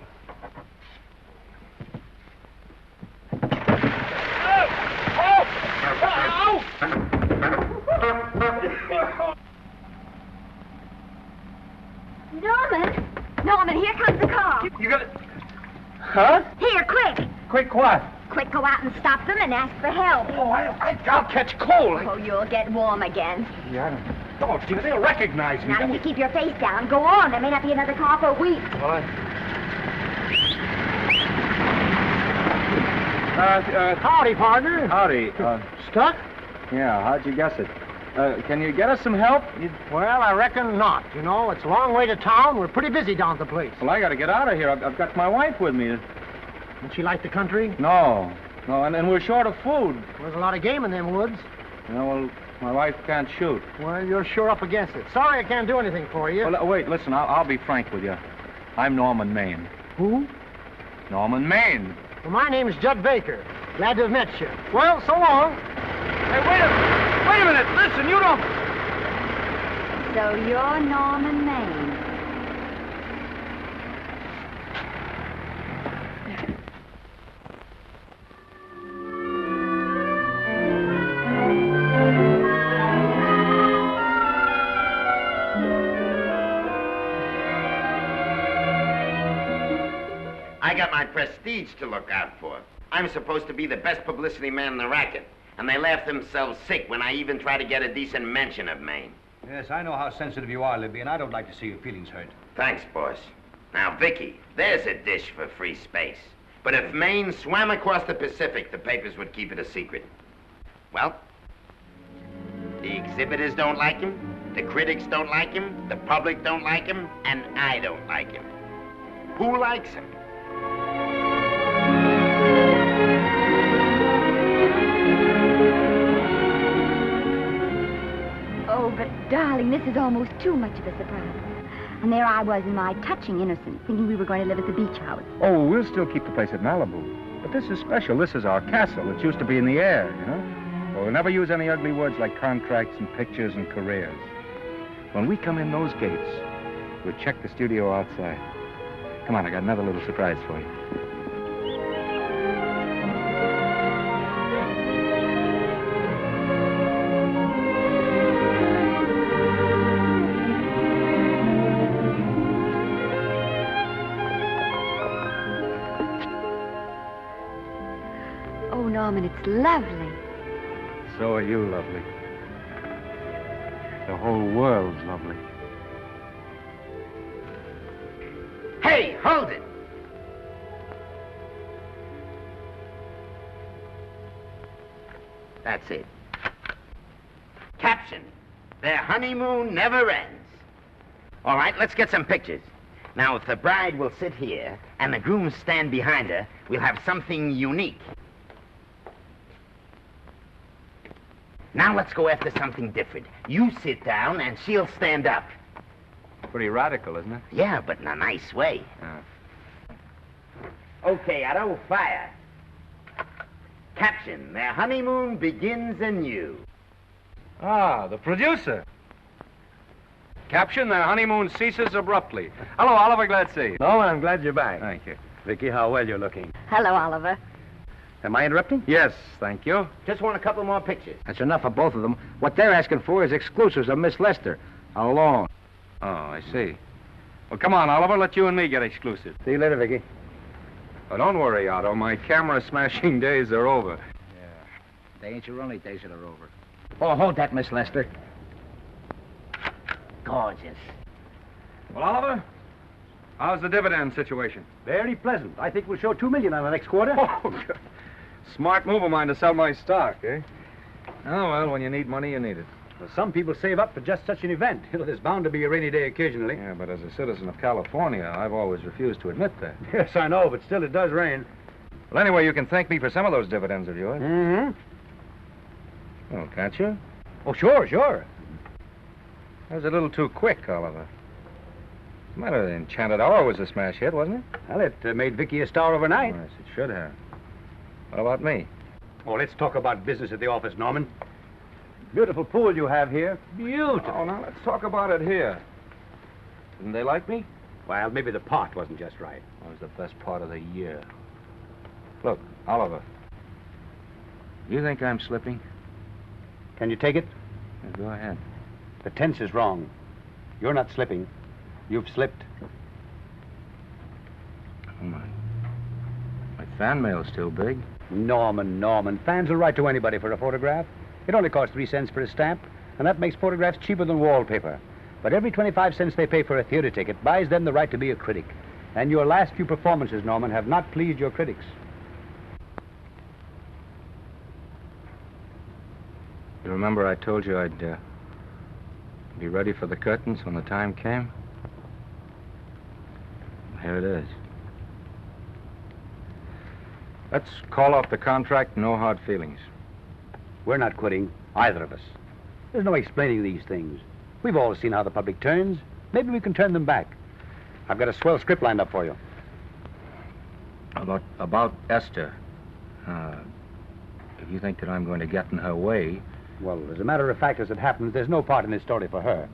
Norman, here comes the car. You got it? Huh? Here, quick. Quick what? Quick, go out and stop them and ask for help. Oh, I'll catch cold. Oh, you'll get warm again. Yeah, don't you? They'll recognize me. Now, if you keep your face down, go on. There may not be another car for a week. Well, Howdy, partner. Howdy. Stuck? Yeah, how'd you guess it? Can you get us some help? Well, I reckon not. You know, it's a long way to town. We're pretty busy down at the place. Well, I got to get out of here. I've got my wife with me. Doesn't she like the country? No, and we're short of food. There's a lot of game in them woods. You know, well, my wife can't shoot. Well, you're sure up against it. Sorry I can't do anything for you. Well, wait, listen, I'll be frank with you. I'm Norman Maine. Who? Norman Maine. Well, my name's Judd Baker. Glad to have met you. Well, so long. Hey, wait a minute. Listen, you don't... So you're Norman Maine. I got my prestige to look out for. I'm supposed to be the best publicity man in the racket, and they laugh themselves sick when I even try to get a decent mention of Maine. Yes, I know how sensitive you are, Libby, and I don't like to see your feelings hurt. Thanks, boss. Now, Vicky, there's a dish for free space. But if Maine swam across the Pacific, the papers would keep it a secret. Well, the exhibitors don't like him, the critics don't like him, the public don't like him, and I don't like him. Who likes him? Oh, but darling, this is almost too much of a surprise. And there I was in my touching innocence, thinking we were going to live at the beach house. Oh, we'll still keep the place at Malibu. But this is special. This is our castle. It's used to be in the air, you know? Well, we'll never use any ugly words like contracts and pictures and careers. When we come in those gates, we'll check the studio outside. Come on, I got another little surprise for you. Oh, Norman, it's lovely. So are you lovely. The whole world's lovely. Hey, hold it! That's it. Caption: Their honeymoon never ends. All right, let's get some pictures. Now, if the bride will sit here and the groom stand behind her, we'll have something unique. Now let's go after something different. You sit down and she'll stand up. Pretty radical, isn't it? Yeah, but in a nice way. Okay, Otto, fire. Caption, their honeymoon begins anew. Ah, the producer. Caption, their honeymoon ceases abruptly. Hello, Oliver, glad to see you. Norman, I'm glad you're back. Thank you. Vicky, how well you're looking. Hello, Oliver. Am I interrupting? Yes, thank you. Just want a couple more pictures. That's enough of both of them. What they're asking for is exclusives of Miss Lester. Alone. Oh, I see. Well, come on, Oliver, let you and me get exclusive. See you later, Vicky. Oh, don't worry, Otto. My camera smashing days are over. Yeah. They ain't your only days that are over. Oh, hold that, Miss Lester. Gorgeous. Well, Oliver, how's the dividend situation? Very pleasant. I think we'll show $2 million on the next quarter. Oh, good. Smart move of mine to sell my stock, eh? Oh, well, when you need money, you need it. Well, some people save up for just such an event. You know, there's bound to be a rainy day occasionally. Yeah, but as a citizen of California, I've always refused to admit that. Yes, I know, but still it does rain. Well, anyway, you can thank me for some of those dividends of yours. Mm-hmm. Oh, can't you? Oh, sure, sure. That was a little too quick, Oliver. The matter, the Enchanted Hour was a smash hit, wasn't it? Well, it made Vicky a star overnight. Yes, it should have. What about me? Oh, let's talk about business at the office, Norman. Beautiful pool you have here. Beautiful. Oh, now let's talk about it here. Didn't they like me? Well, maybe the part wasn't just right. That was the best part of the year. Look, Oliver. You think I'm slipping? Can you take it? Yeah, go ahead. The tense is wrong. You're not slipping. You've slipped. Oh, my fan mail's still big. Norman. Fans will write to anybody for a photograph. It only costs 3 cents for a stamp, and that makes photographs cheaper than wallpaper. But every 25 cents they pay for a theater ticket buys them the right to be a critic. And your last few performances, Norman, have not pleased your critics. You remember I told you I'd be ready for the curtains when the time came? Here it is. Let's call off the contract, no hard feelings. We're not quitting, either of us. There's no explaining these things. We've all seen how the public turns. Maybe we can turn them back. I've got a swell script lined up for you. About Esther. If you think that I'm going to get in her way... Well, as a matter of fact, as it happens, there's no part in this story for her.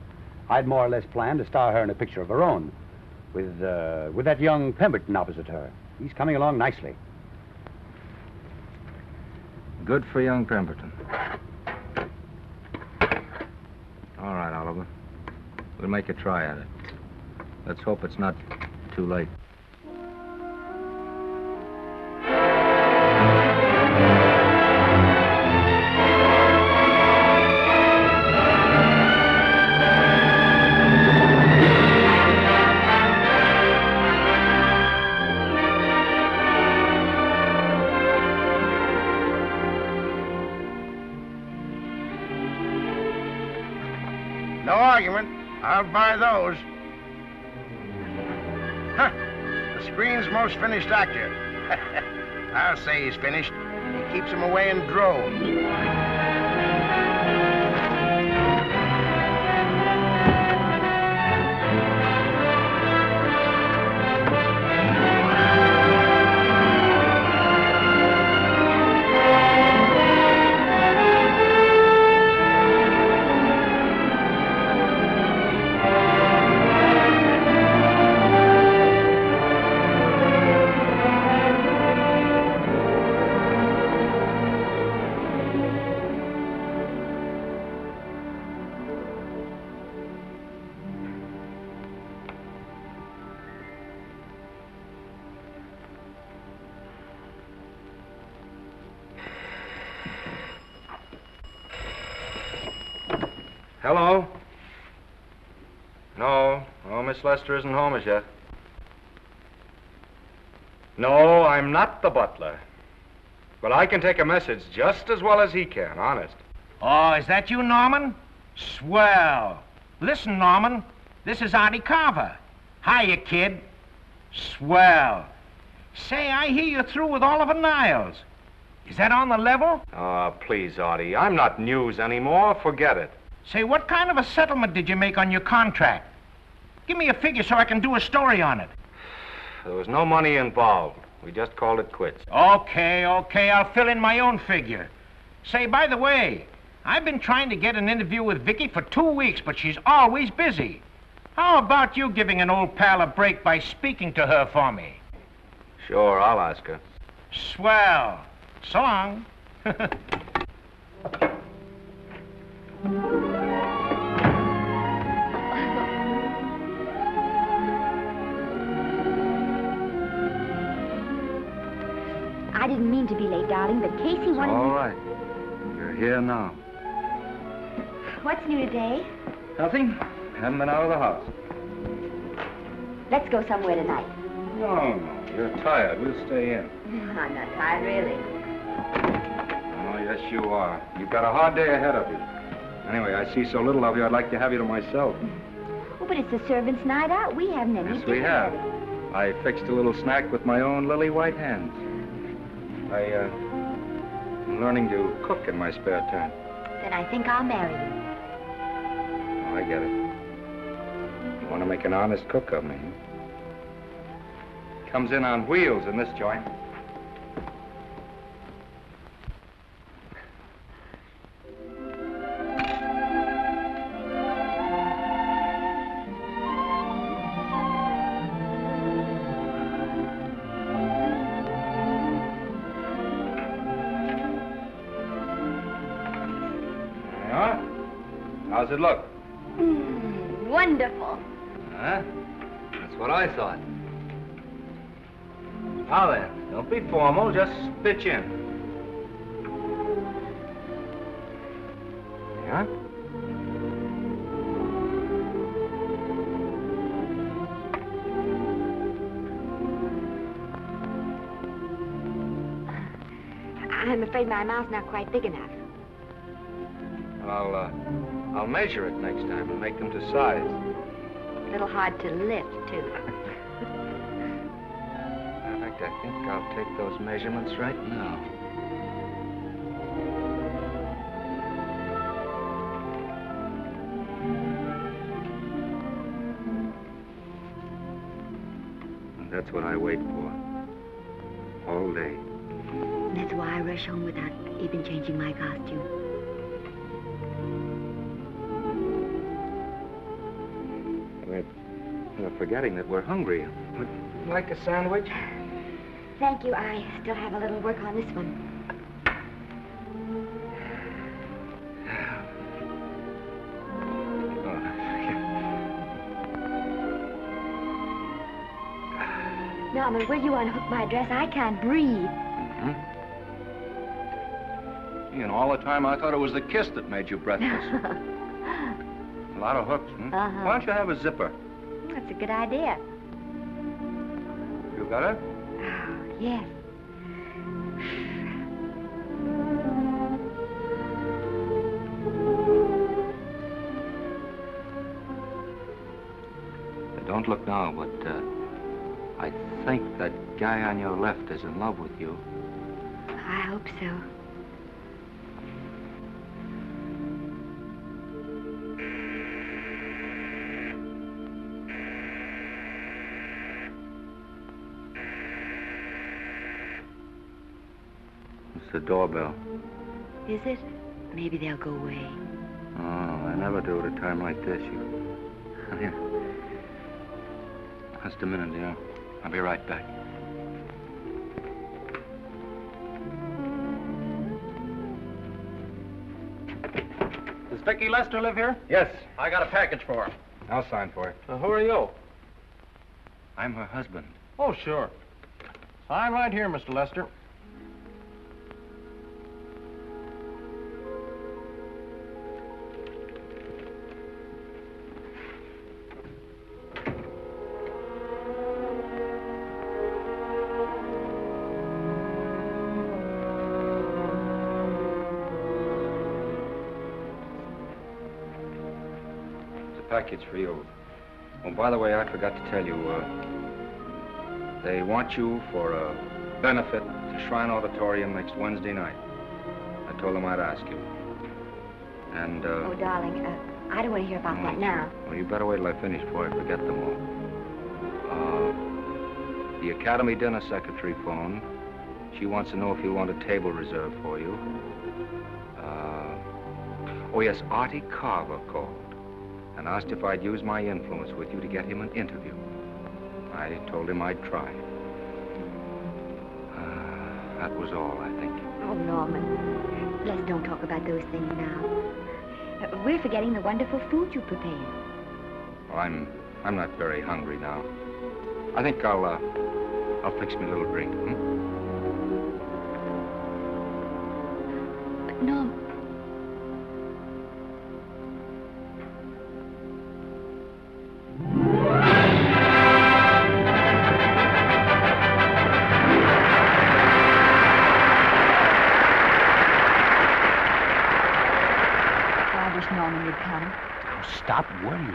I'd more or less planned to star her in a picture of her own, with that young Pemberton opposite her. He's coming along nicely. Good for young Pemberton. All right, Oliver. We'll make a try at it. Let's hope it's not too late. No argument. I'll buy those. Huh. The screen's most finished actor. I'll say he's finished. He keeps them away in droves. Hello? No, Miss Lester isn't home as yet. No, I'm not the butler. But I can take a message just as well as he can, honest. Oh, is that you, Norman? Swell. Listen, Norman, This is Artie Carver. Hiya, kid. Swell. Say, I hear you're through with Oliver Niles. Is that on the level? Oh, please, Artie. I'm not news anymore. Forget it. Say, what kind of a settlement did you make on your contract? Give me a figure so I can do a story on it. There was no money involved. We just called it quits. Okay, I'll fill in my own figure. Say, by the way, I've been trying to get an interview with Vicky for 2 weeks, but she's always busy. How about you giving an old pal a break by speaking to her for me? Sure, I'll ask her. Swell. So long. I didn't mean to be late, darling, but Casey wanted All right. You're here now. What's new today? Nothing. Haven't been out of the house. Let's go somewhere tonight. No. You're tired. We'll stay in. I'm not tired, really. Oh, yes, you are. You've got a hard day ahead of you. Anyway, I see so little of you, I'd like to have you to myself. Oh, but it's the servants' night out. We haven't any Yes, we dinner. have. I fixed a little snack with my own lily white hands. I'm learning to cook in my spare time. Then I think I'll marry you. Oh, I get it. You want to make an honest cook of me. Comes in on wheels in this joint. Yeah? How's it look? Wonderful. Huh? That's what I thought. Now then, don't be formal, just pitch in. Yeah? I'm afraid my mouth's not quite big enough. I'll measure it next time and make them to size. A little hard to lift, too. In fact, I think I'll take those measurements right now. And that's what I wait for. All day. That's why I rush home without even changing my costume. We're forgetting that we're hungry. Would you like a sandwich? Thank you. I still have a little work on this one. Norman, will you unhook my dress? I can't breathe. Mm-hmm. You know, all the time I thought it was the kiss that made you breathless. A lot of hooks, hmm? Uh-huh. Why don't you have a zipper? That's a good idea. You got it? Oh, yes. Don't look now, but I think that guy on your left is in love with you. I hope so. It's the doorbell. Is it? Maybe they'll go away. Oh, I never do at a time like this. Here. Just a minute, dear. I'll be right back. Does Vicky Lester live here? Yes. I got a package for her. I'll sign for it. Who are you? I'm her husband. Oh, sure. Sign right here, Mr. Lester. Package for you. Oh, by the way, I forgot to tell you, they want you for a benefit to Shrine Auditorium next Wednesday night. I told them I'd ask you. And, Oh, darling, I don't want to hear about that now. Well, you better wait till I finish before I forget them all. The Academy dinner secretary phoned. She wants to know if you want a table reserved for you. Oh, yes, Artie Carver called and asked if I'd use my influence with you to get him an interview. I told him I'd try. That was all, I think. Oh, Norman, let's don't talk about those things now. We're forgetting the wonderful food you prepared. Well, I'm not very hungry now. I think I'll fix me a little drink, But, Norm... Norman would come. Oh, stop worrying.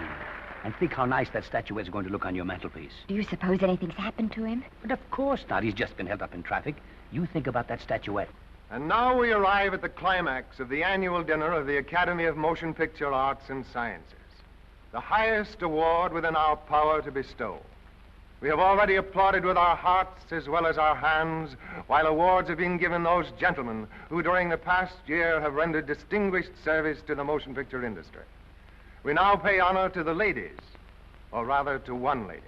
And think how nice that statuette's going to look on your mantelpiece. Do you suppose anything's happened to him? But of course not. He's just been held up in traffic. You think about that statuette. And now we arrive at the climax of the annual dinner of the Academy of Motion Picture Arts and Sciences, the highest award within our power to bestow. We have already applauded with our hearts as well as our hands, while awards have been given those gentlemen who during the past year have rendered distinguished service to the motion picture industry. We now pay honor to the ladies, or rather to one lady.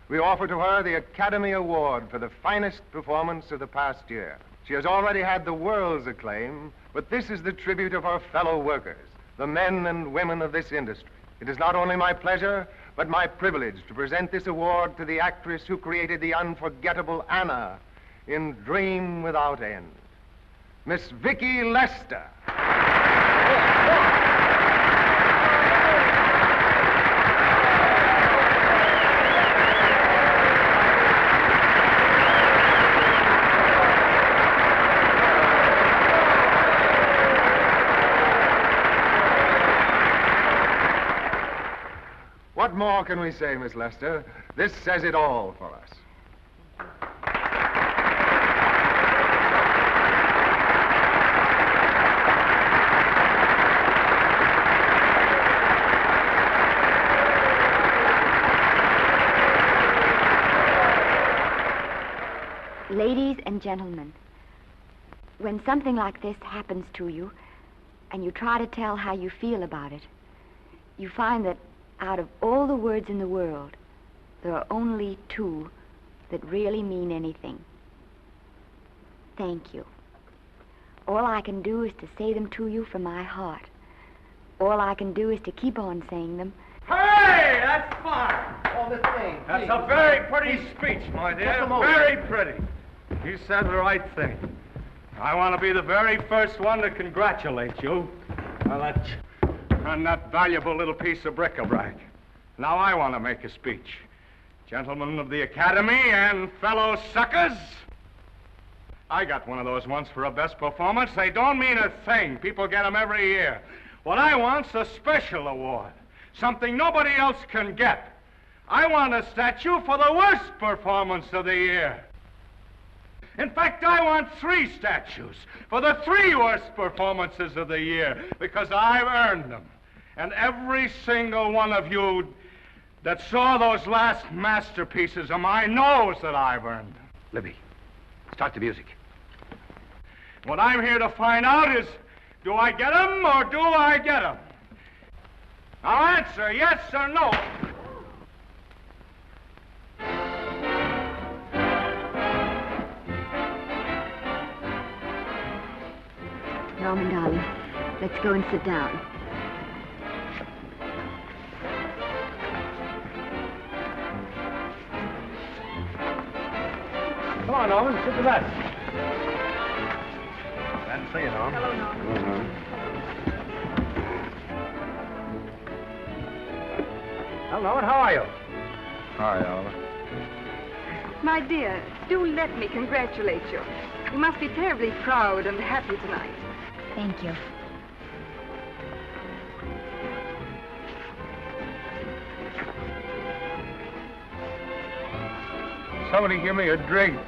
We offer to her the Academy Award for the finest performance of the past year. She has already had the world's acclaim, but this is the tribute of her fellow workers, the men and women of this industry. It is not only my pleasure, but my privilege to present this award to the actress who created the unforgettable Anna in Dream Without End, Miss Vicki Lester. What more can we say, Miss Lester? This says it all for us. Ladies and gentlemen, when something like this happens to you, and you try to tell how you feel about it, you find that out of all the words in the world, there are only two that really mean anything. Thank you. All I can do is to say them to you from my heart. All I can do is to keep on saying them. Hey, that's fine. Oh, Miss Maine. That's a very pretty speech, my dear. Very pretty. You said the right thing. I want to be the very first one to congratulate you on that valuable little piece of bric-a-brac. Now I want to make a speech. Gentlemen of the Academy and fellow suckers, I got one of those once for a best performance. They don't mean a thing. People get them every year. What I want's a special award, something nobody else can get. I want a statue for the worst performance of the year. In fact, I want 3 statues for the 3 worst performances of the year, because I've earned them. And every single one of you that saw those last masterpieces of mine knows that I've earned them. Libby, start the music. What I'm here to find out is, do I get them or do I get them? Now answer yes or no. Norman, darling, let's go and sit down. Come on, Norman, sit to that. Glad to see you, Norman. Hello, Norman. Well, Norman, how are you? Hi, Oliver. My dear, do let me congratulate you. You must be terribly proud and happy tonight. Thank you. Somebody give me a drink.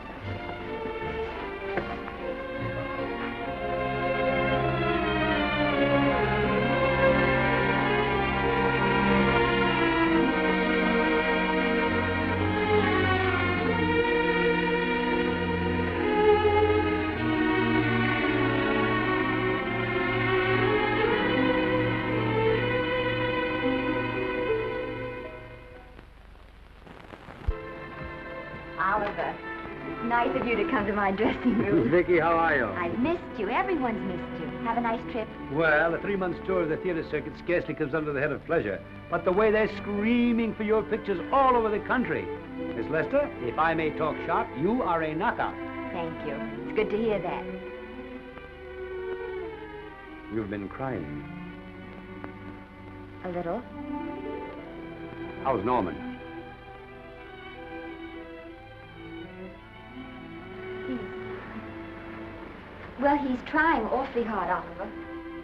Oliver, it's nice of you to come to my dressing room. Vicky, how are you? I've missed you. Everyone's missed you. Have a nice trip. Well, a 3-month tour of the theater circuit scarcely comes under the head of pleasure. But the way they're screaming for your pictures all over the country. Miss Lester, if I may talk shop, you are a knockout. Thank you. It's good to hear that. You've been crying. A little. How's Norman? Well, he's trying awfully hard, Oliver.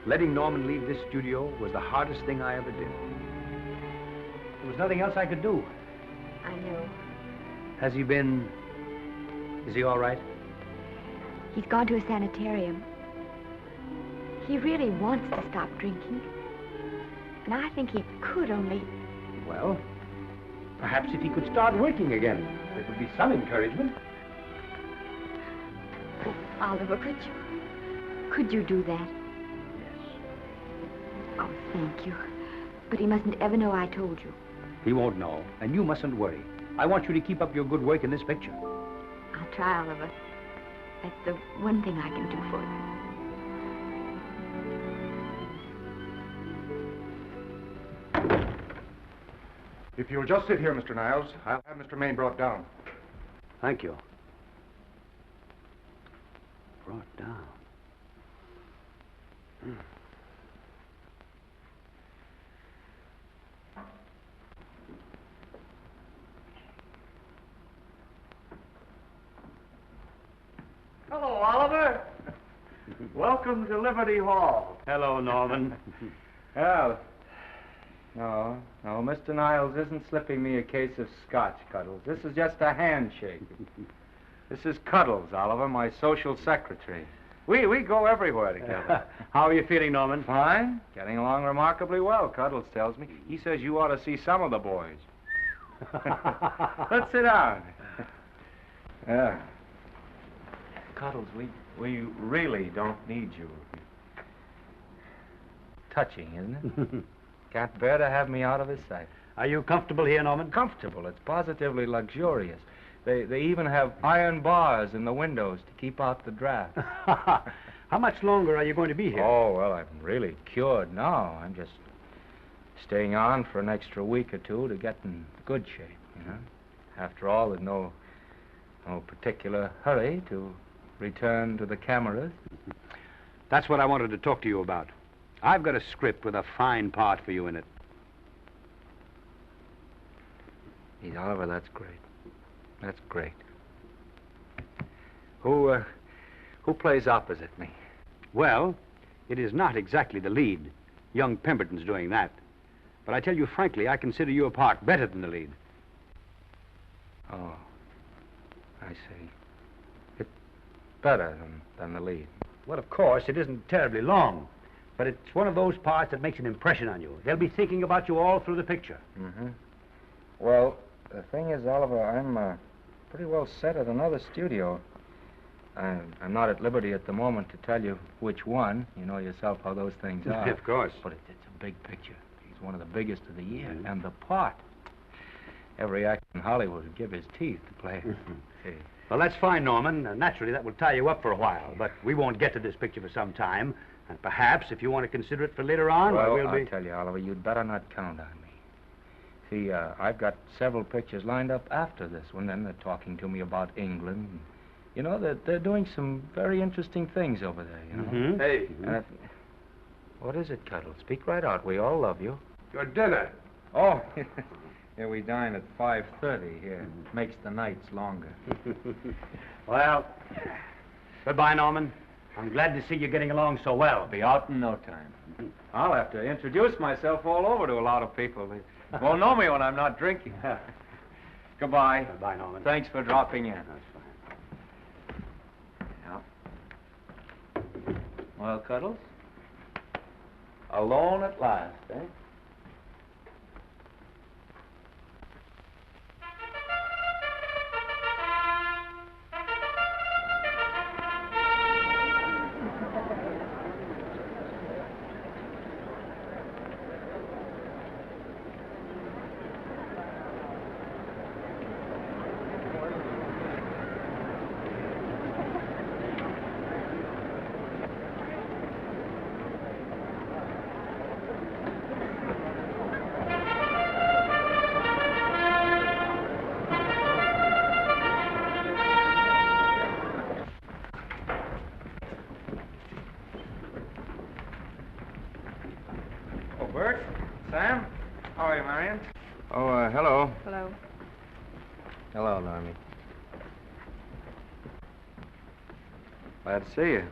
Letting Norman leave this studio was the hardest thing I ever did. There was nothing else I could do. I know. Has he been... Is he all right? He's gone to a sanitarium. He really wants to stop drinking. And I think he could only... Well, perhaps if he could start working again, it would be some encouragement. Oliver, could you do that? Yes. Oh, thank you. But he mustn't ever know I told you. He won't know, and you mustn't worry. I want you to keep up your good work in this picture. I'll try, Oliver. That's the one thing I can do for you. If you'll just sit here, Mr. Niles, I'll have Mr. Maine brought down. Thank you. Brought down. Hello, Oliver. Welcome to Liberty Hall. Hello, Norman. Well, no, Mr. Niles isn't slipping me a case of scotch, Cuddles. This is just a handshake. This is Cuddles, Oliver, my social secretary. We go everywhere together. How are you feeling, Norman? Fine. Getting along remarkably well, Cuddles tells me. He says you ought to see some of the boys. Let's sit down. Yeah. Cuddles, we really don't need you. Touching, isn't it? Can't bear to have me out of his sight. Are you comfortable here, Norman? Comfortable. It's positively luxurious. They even have iron bars in the windows to keep out the draft. How much longer are you going to be here? Oh, well, I'm really cured now. I'm just staying on for an extra week or two to get in good shape, you know. After all, there's no particular hurry to return to the cameras. That's what I wanted to talk to you about. I've got a script with a fine part for you in it. Geez, Oliver, that's great. That's great. Who plays opposite me? Well, it is not exactly the lead. Young Pemberton's doing that. But I tell you frankly, I consider your part better than the lead. Oh, I see. It's better than the lead. Well, of course, it isn't terribly long. But it's one of those parts that makes an impression on you. They'll be thinking about you all through the picture. Mm-hmm. Well, the thing is, Oliver, I'm pretty well set at another studio. I'm not at liberty at the moment to tell you which one. You know yourself how those things are. Of course. But it's a big picture. It's one of the biggest of the year. Mm-hmm. And the part. Every actor in Hollywood would give his teeth to play. See. Well, that's fine, Norman. Naturally, that will tie you up for a while. But we won't get to this picture for some time. And perhaps, if you want to consider it for later on, well, we'll be... I'll tell you, Oliver, you'd better not count on me. See, I've got several pictures lined up after this one. Then they're talking to me about England. You know, they're doing some very interesting things over there, you know. Mm-hmm. Hey. What is it, Cuddle? Speak right out. We all love you. Your dinner. Oh, yeah, we dine at 5:30 here. Makes the nights longer. Well, goodbye, Norman. I'm glad to see you getting along so well. I'll be out in no time. I'll have to introduce myself all over to a lot of people. They won't know me when I'm not drinking. Goodbye. Goodbye, Norman. Thanks for dropping in. That's fine. Yeah. Well, Cuddles? Alone at last, eh? Oh, Bert? Sam? How are you, Marion? Oh, hello. Hello. Hello, Normie. Glad to see you.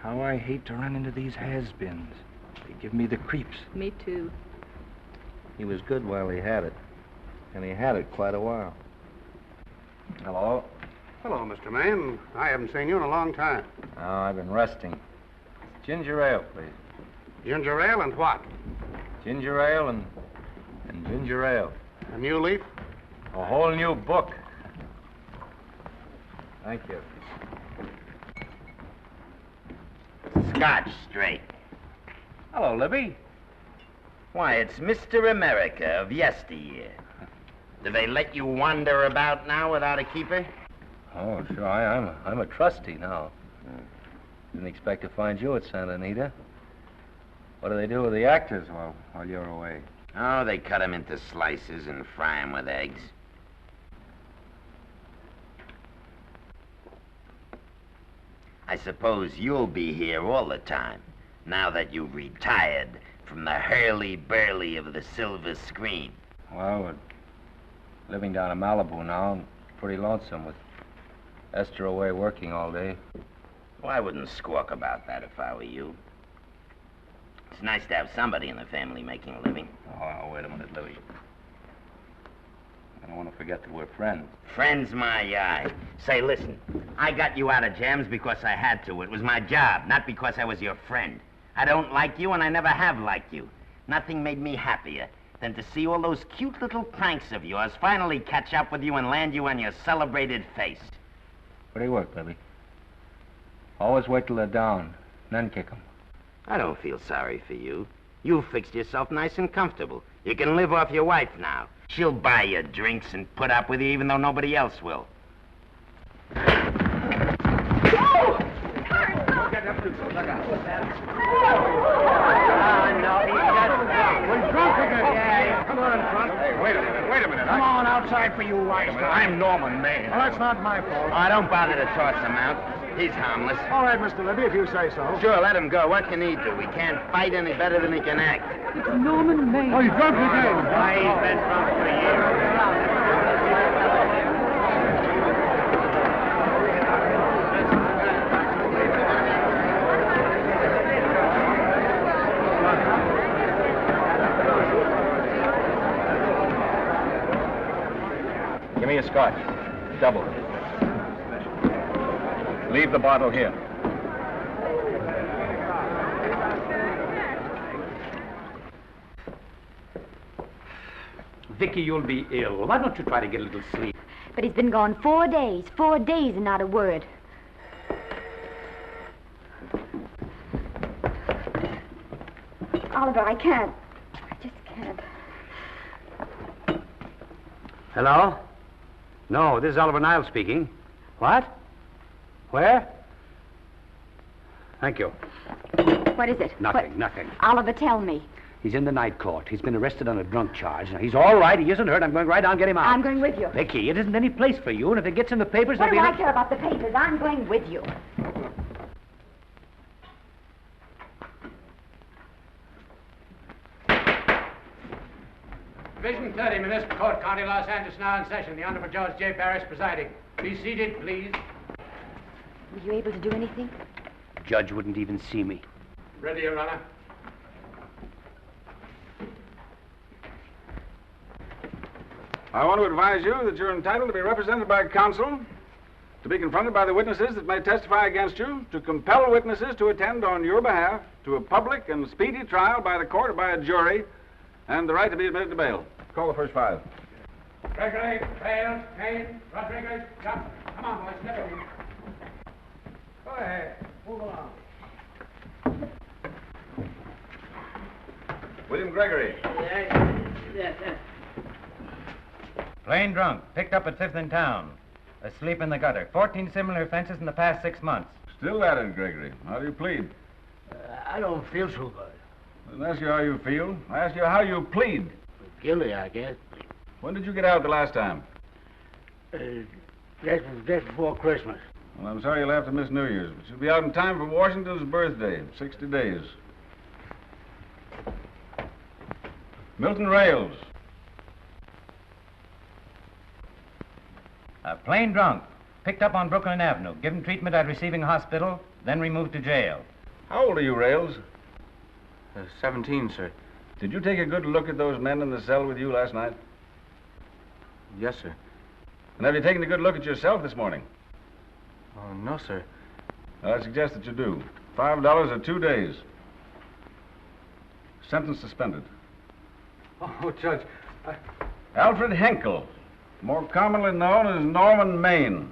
How I hate to run into these has-beens. They give me the creeps. Me too. He was good while he had it. And he had it quite a while. Hello. Hello, Mr. Maine. I haven't seen you in a long time. Oh, I've been resting. Ginger ale, please. Ginger ale and what? Ginger ale and ginger ale. A new leaf? A whole new book. Thank you. Scotch straight. Hello, Libby. Why, it's Mr. America of yesteryear. Do they let you wander about now without a keeper? Oh, sure. I'm a trustee now. Didn't expect to find you at Santa Anita. What do they do with the actors while you're away? Oh, they cut them into slices and fry them with eggs. I suppose you'll be here all the time, now that you've retired from the hurly-burly of the silver screen. Well, we're living down in Malibu now, and pretty lonesome with Esther away working all day. Well, I wouldn't squawk about that if I were you. It's nice to have somebody in the family making a living. Oh, wait a minute, Louie. I don't want to forget that we're friends. Friends, my eye. Say, listen, I got you out of jams because I had to. It was my job, not because I was your friend. I don't like you, and I never have liked you. Nothing made me happier than to see all those cute little pranks of yours finally catch up with you and land you on your celebrated face. Where do you work, Libby? Always wait till they're down, then kick 'em. I don't feel sorry for you. You fixed yourself nice and comfortable. You can live off your wife now. She'll buy you drinks and put up with you even though nobody else will. We're drunk again. Yeah, come on, Trump. Hey, wait a minute. Come on outside for you wise guys. I'm Norman Maine. Well, that's not my fault. Oh, don't bother to toss him out. He's harmless. All right, Mr. Libby, if you say so. Sure, let him go. What can he do? He can't fight any better than he can act. It's Norman Maine. Oh, he's drunk again. Why, he's been drunk for years. Give me a scotch. Double. Leave the bottle here. Vicky, you'll be ill. Why don't you try to get a little sleep? But he's been gone 4 days. 4 days and not a word. Oliver, I can't. I just can't. Hello? No, this is Oliver Niles speaking. What? Where? Thank you. What is it? Nothing, nothing. Oliver, tell me. He's in the night court. He's been arrested on a drunk charge. Now, he's all right. He isn't hurt. I'm going right down and get him out. I'm going with you. Vicky, it isn't any place for you, and if it gets in the papers, What do there'll I be... care about the papers? I'm going with you. Division 30, Municipal Court, County Los Angeles, now in session. The Honorable Judge J. Barris presiding. Be seated, please. Were you able to do anything? Judge wouldn't even see me. Ready, Your Honor. I want to advise you that you're entitled to be represented by counsel, to be confronted by the witnesses that may testify against you, to compel witnesses to attend on your behalf to a public and speedy trial by the court or by a jury, and the right to be admitted to bail. Call the first 5. Gregory, Bales, Maine, Rodriguez, Johnson. Come on, boys, step in. Go ahead. Move along. William Gregory. Yes. Plain drunk, picked up at 5th in town. Asleep in the gutter. 14 similar offenses in the past 6 months. Still at it, Gregory. How do you plead? I don't feel so good. I didn't ask you how you feel. I asked you how you plead. Guilty, I guess. When did you get out the last time? Just before Christmas. Well, I'm sorry you'll have to miss New Year's, but you'll be out in time for Washington's birthday, 60 days. Milton Rails. Plain drunk, picked up on Brooklyn Avenue, given treatment at receiving hospital, then removed to jail. How old are you, Rails? 17, sir. Did you take a good look at those men in the cell with you last night? Yes, sir. And have you taken a good look at yourself this morning? Oh, no, sir. I suggest that you do. $5 or 2 days. Sentence suspended. Oh, Judge, Alfred Henkel, more commonly known as Norman Maine.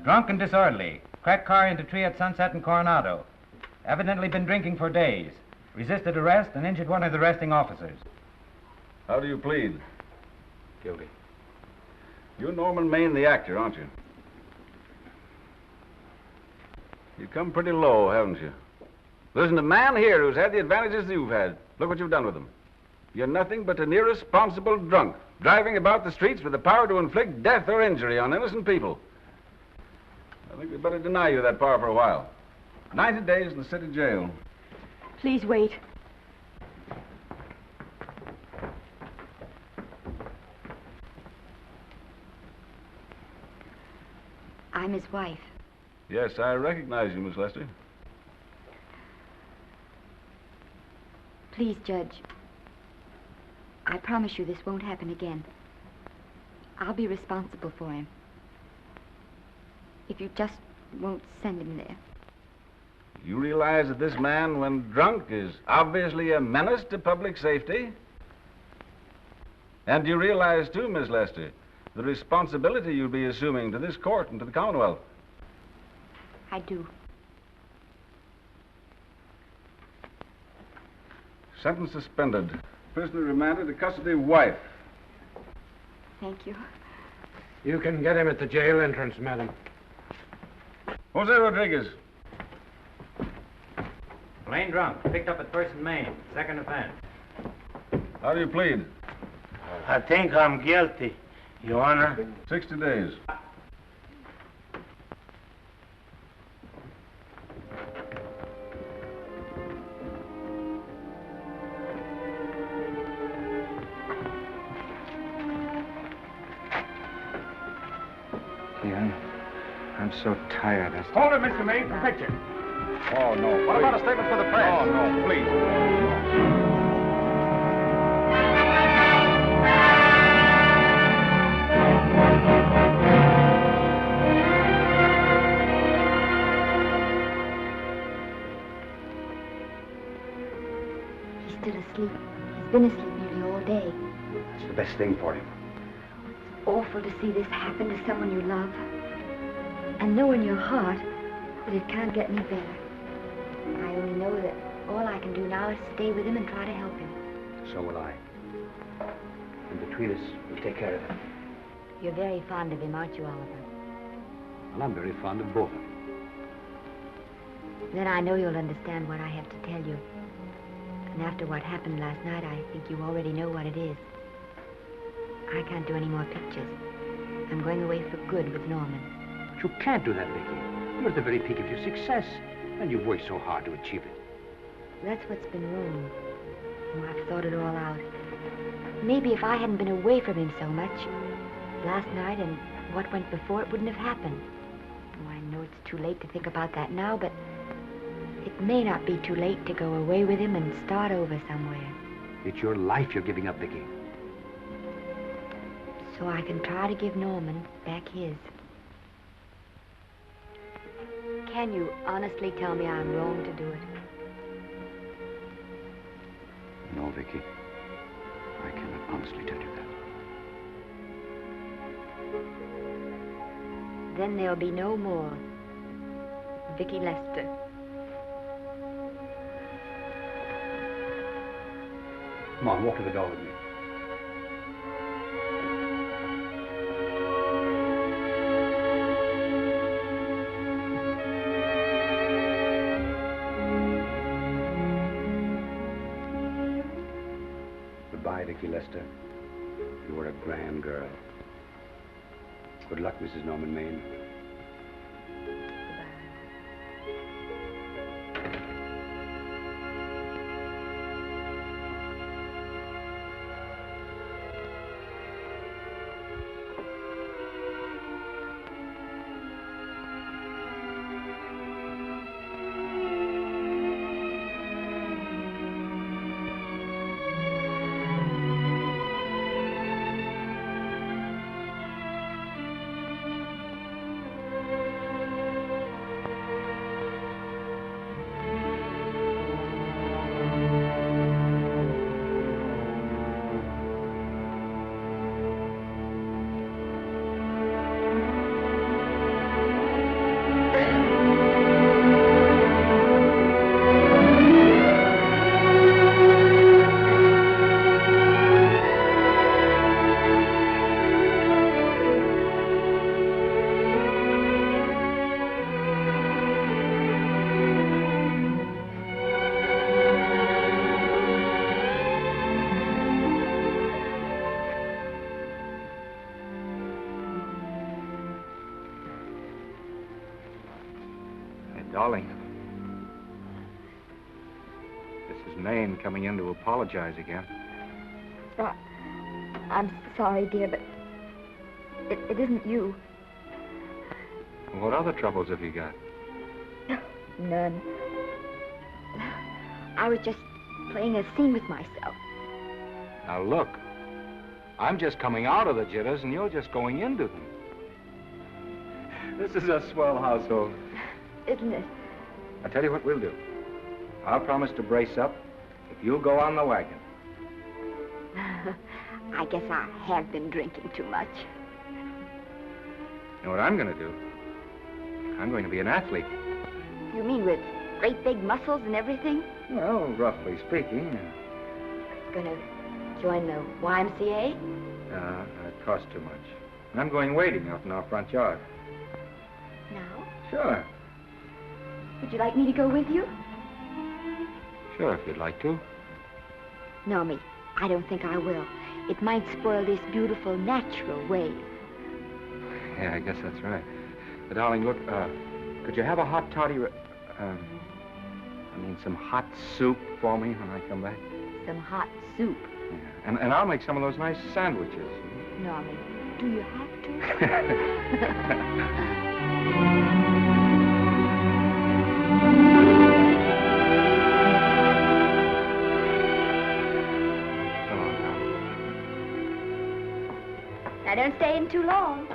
Drunk and disorderly. Cracked car into tree at Sunset and Coronado. Evidently been drinking for days. Resisted arrest and injured one of the arresting officers. How do you plead? Guilty. You're Norman Maine, the actor, aren't you? You've come pretty low, haven't you? There isn't a man here who's had the advantages you've had. Look what you've done with them. You're nothing but an irresponsible drunk, driving about the streets with the power to inflict death or injury on innocent people. I think we'd better deny you that power for a while. 90 days in the city jail. Please wait. I'm his wife. Yes, I recognize you, Miss Lester. Please, Judge. I promise you this won't happen again. I'll be responsible for him. If you just won't send him there. You realize that this man, when drunk, is obviously a menace to public safety? And you realize, too, Miss Lester, the responsibility you'll be assuming to this court and to the Commonwealth. I do. Sentence suspended. Prisoner remanded to custody wife. Thank you. You can get him at the jail entrance, madam. Jose Rodriguez. Plain drunk, picked up at 1st and Maine, 2nd offense. How do you plead? I think I'm guilty, Your Honor. 60 days. I'm so tired. Hold it, Mr. Maine, for picture. Oh, no. What about a statement for the press? Oh, no, please. He's still asleep. He's been asleep nearly all day. That's the best thing for him. It's awful to see this happen to someone you love. And know in your heart that it can't get any better. I only know that all I can do now is stay with him and try to help him. So will I. And between us, we'll take care of him. You're very fond of him, aren't you, Oliver? Well, I'm very fond of both of you. Then I know you'll understand what I have to tell you. And after what happened last night, I think you already know what it is. I can't do any more pictures. I'm going away for good with Norman. But you can't do that, Vicky. You're at the very peak of your success, and you've worked so hard to achieve it. That's what's been wrong. Oh, I've thought it all out. Maybe if I hadn't been away from him so much, last night and what went before, it wouldn't have happened. Oh, I know it's too late to think about that now, but it may not be too late to go away with him and start over somewhere. It's your life you're giving up, Vicky. so I can try to give Norman back his. Can you honestly tell me I'm wrong to do it? No, Vicky. I cannot honestly tell you that. Then there'll be no more Vicky Lester. Come on, walk to the door with me. Goodbye, Vicky Lester. You were a grand girl. Good luck, Mrs. Norman Maine. Darling, this is Maine coming in to apologize again. I'm sorry, dear, but it isn't you. What other troubles have you got? None. I was just playing a scene with myself. Now look, I'm just coming out of the jitters and you're just going into them. This is a swell household. Isn't it? I'll tell you what we'll do. I'll promise to brace up if you'll go on the wagon. I guess I have been drinking too much. You know what I'm going to do? I'm going to be an athlete. You mean with great big muscles and everything? Well, roughly speaking. Gonna join the YMCA? It costs too much. I'm going wading out in our front yard. Now? Sure. Would you like me to go with you? Sure, if you'd like to. No, me. I don't think I will. It might spoil this beautiful, natural wave. Yeah, I guess that's right. But, darling, look, could you have a hot toddy... some hot soup for me when I come back? Some hot soup? Yeah. And I'll make some of those nice sandwiches. Norman, do you have to? Now, don't stay in too long.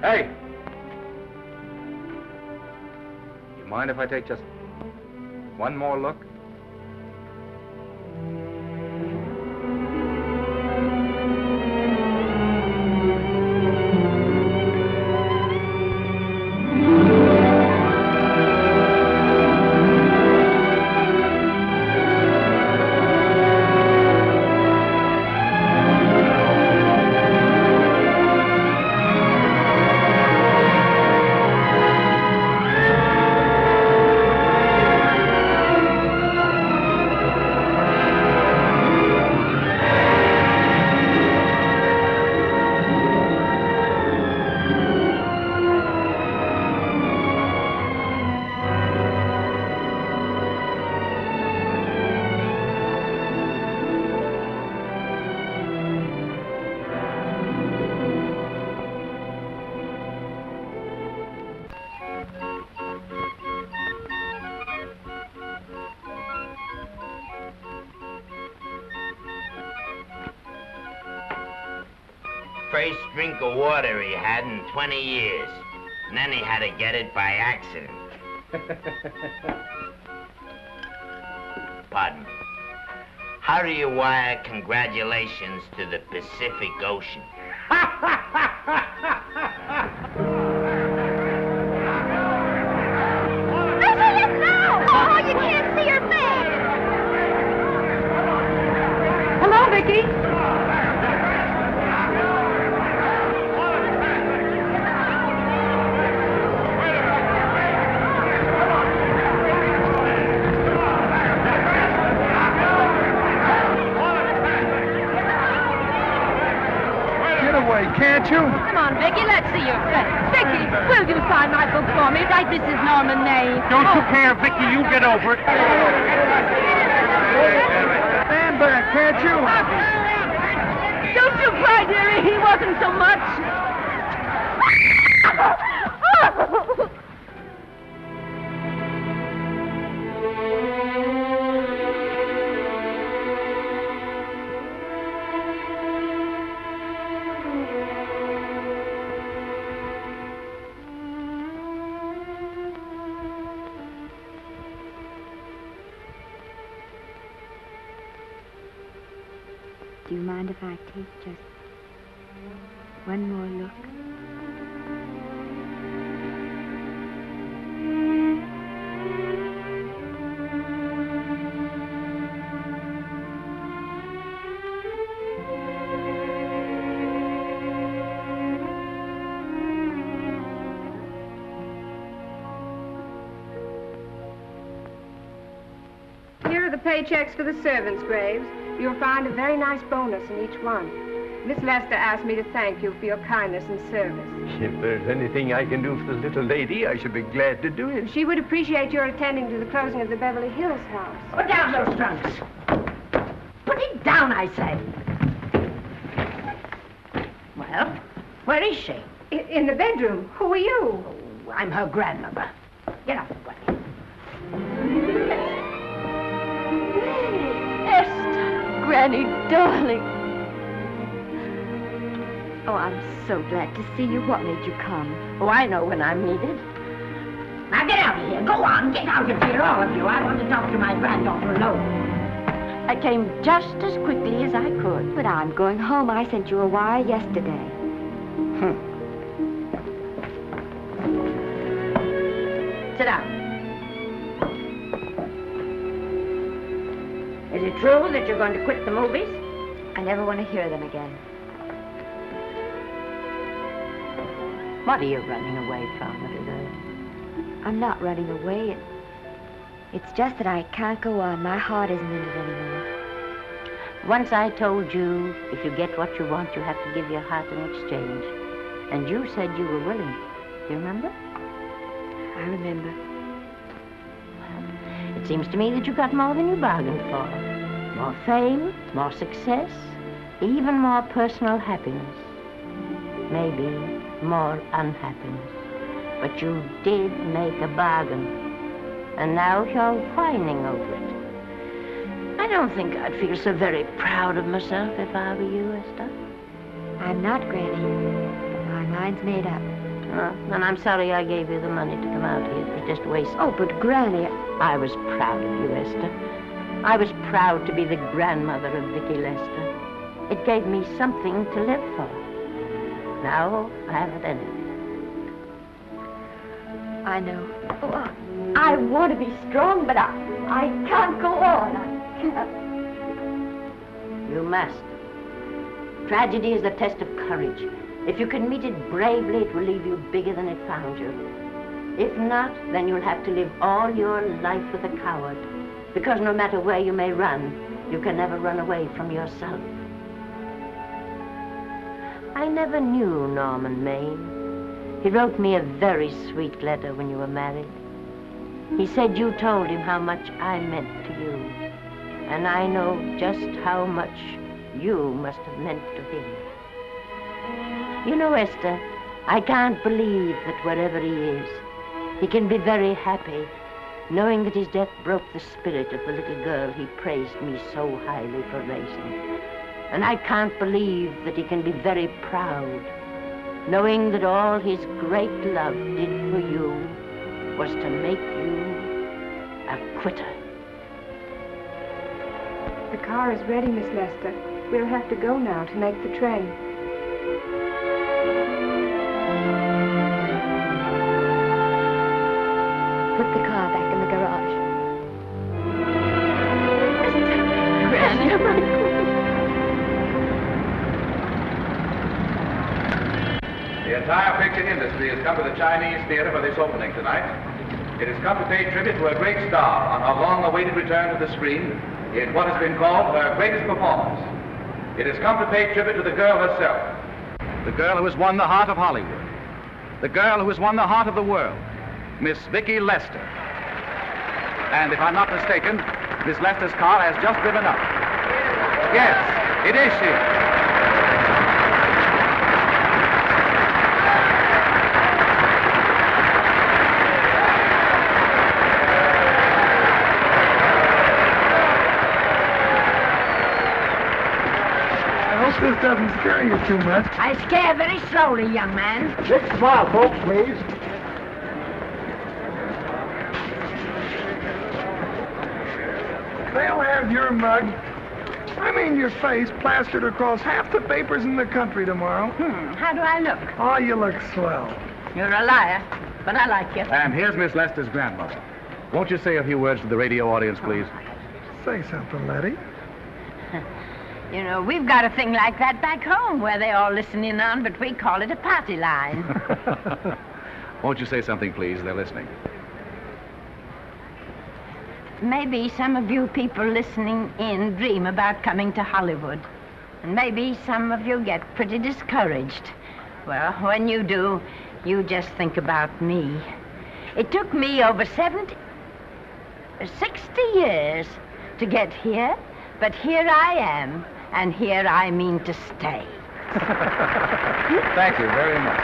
Hey! You mind if I take just one more look? first drink of water he had in 20 years. And then he had to get it by accident. Pardon. How do you wire congratulations to the Pacific Ocean? Oh, you can't see her face. Hello, Vicky. Get away, can't you? Come on, Vicky, let's see your face. Vicky, will you sign my book for me? Write, this is Norman Maine. Don't you care, Vicky? You get over it. Stand back, can't you? Don't you cry, dearie. He wasn't so much. Do you mind if I take just one more look? Here are the paychecks for the servants' graves. You'll find a very nice bonus in each one. Miss Lester asked me to thank you for your kindness and service. If there's anything I can do for the little lady, I should be glad to do it. She would appreciate your attending to the closing of the Beverly Hills house. Put down those trunks. Put it down, I say. Well, where is she? In the bedroom. Who are you? Oh, I'm her grandmother. Get out of the way. Esther, Granny, darling. Oh, I'm so glad to see you. What made you come? Oh, I know when I'm needed. Now get out of here. Go on, get out of here, all of you. I want to talk to my granddaughter alone. I came just as quickly as I could. But I'm going home. I sent you a wire yesterday. Sit down. Is it true that you're going to quit the movies? I never want to hear them again. What are you running away from, little girl? I'm not running away. It's just that I can't go on. My heart isn't in it anymore. Once I told you, if you get what you want, you have to give your heart in exchange. And you said you were willing. Do you remember? I remember. It seems to me that you got more than you bargained for. More fame, more success, even more personal happiness. Maybe more unhappiness. But you did make a bargain. And now you're whining over it. I don't think I'd feel so very proud of myself if I were you, Esther. I'm not, Granny. But my mind's made up. Oh, and I'm sorry I gave you the money to come out here. It was just waste. Oh, but Granny... I was proud of you, Esther. I was proud to be the grandmother of Vicky Lester. It gave me something to live for. Now I haven't anything. I know. Oh, I want to be strong, but I can't go on. I can't. You must. Tragedy is the test of courage. If you can meet it bravely, it will leave you bigger than it found you. If not, then you'll have to live all your life with a coward. Because no matter where you may run, you can never run away from yourself. I never knew Norman Maine. He wrote me a very sweet letter when you were married. He said you told him how much I meant to you. And I know just how much you must have meant to him. You know, Esther, I can't believe that wherever he is, he can be very happy, knowing that his death broke the spirit of the little girl he praised me so highly for raising. And I can't believe that he can be very proud, knowing that all his great love did for you was to make you a quitter. The car is ready, Miss Lester. We'll have to go now to make the train. Put the car back in the garage. The entire picture industry has come to the Chinese theater for this opening tonight. It has come to pay tribute to a great star on her long-awaited return to the screen in what has been called her greatest performance. It has come to pay tribute to the girl herself. The girl who has won the heart of Hollywood. The girl who has won the heart of the world. Miss Vicki Lester. And if I'm not mistaken, Miss Lester's car has just driven up. Yes, it is she. This doesn't scare you too much. I scare very slowly, young man. Big smile, folks, please. They'll have your mug, I mean your face, plastered across half the papers in the country tomorrow. How do I look? Oh, you look swell. You're a liar, but I like you. And here's Miss Lester's grandmother. Won't you say a few words to the radio audience, please? Say something, Letty. You know, we've got a thing like that back home where they all listen in on, but we call it a party line. Won't you say something, please? They're listening. Maybe some of you people listening in dream about coming to Hollywood. And maybe some of you get pretty discouraged. Well, when you do, you just think about me. It took me over 60 years to get here, but here I am. And here I mean to stay. Thank you very much.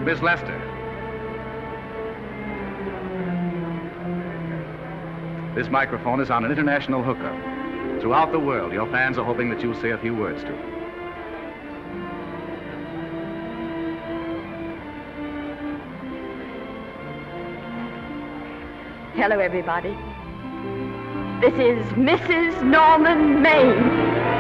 Miss Lester. This microphone is on an international hookup. Throughout the world, your fans are hoping that you'll say a few words to them. Hello, everybody. This is Mrs. Norman Maine.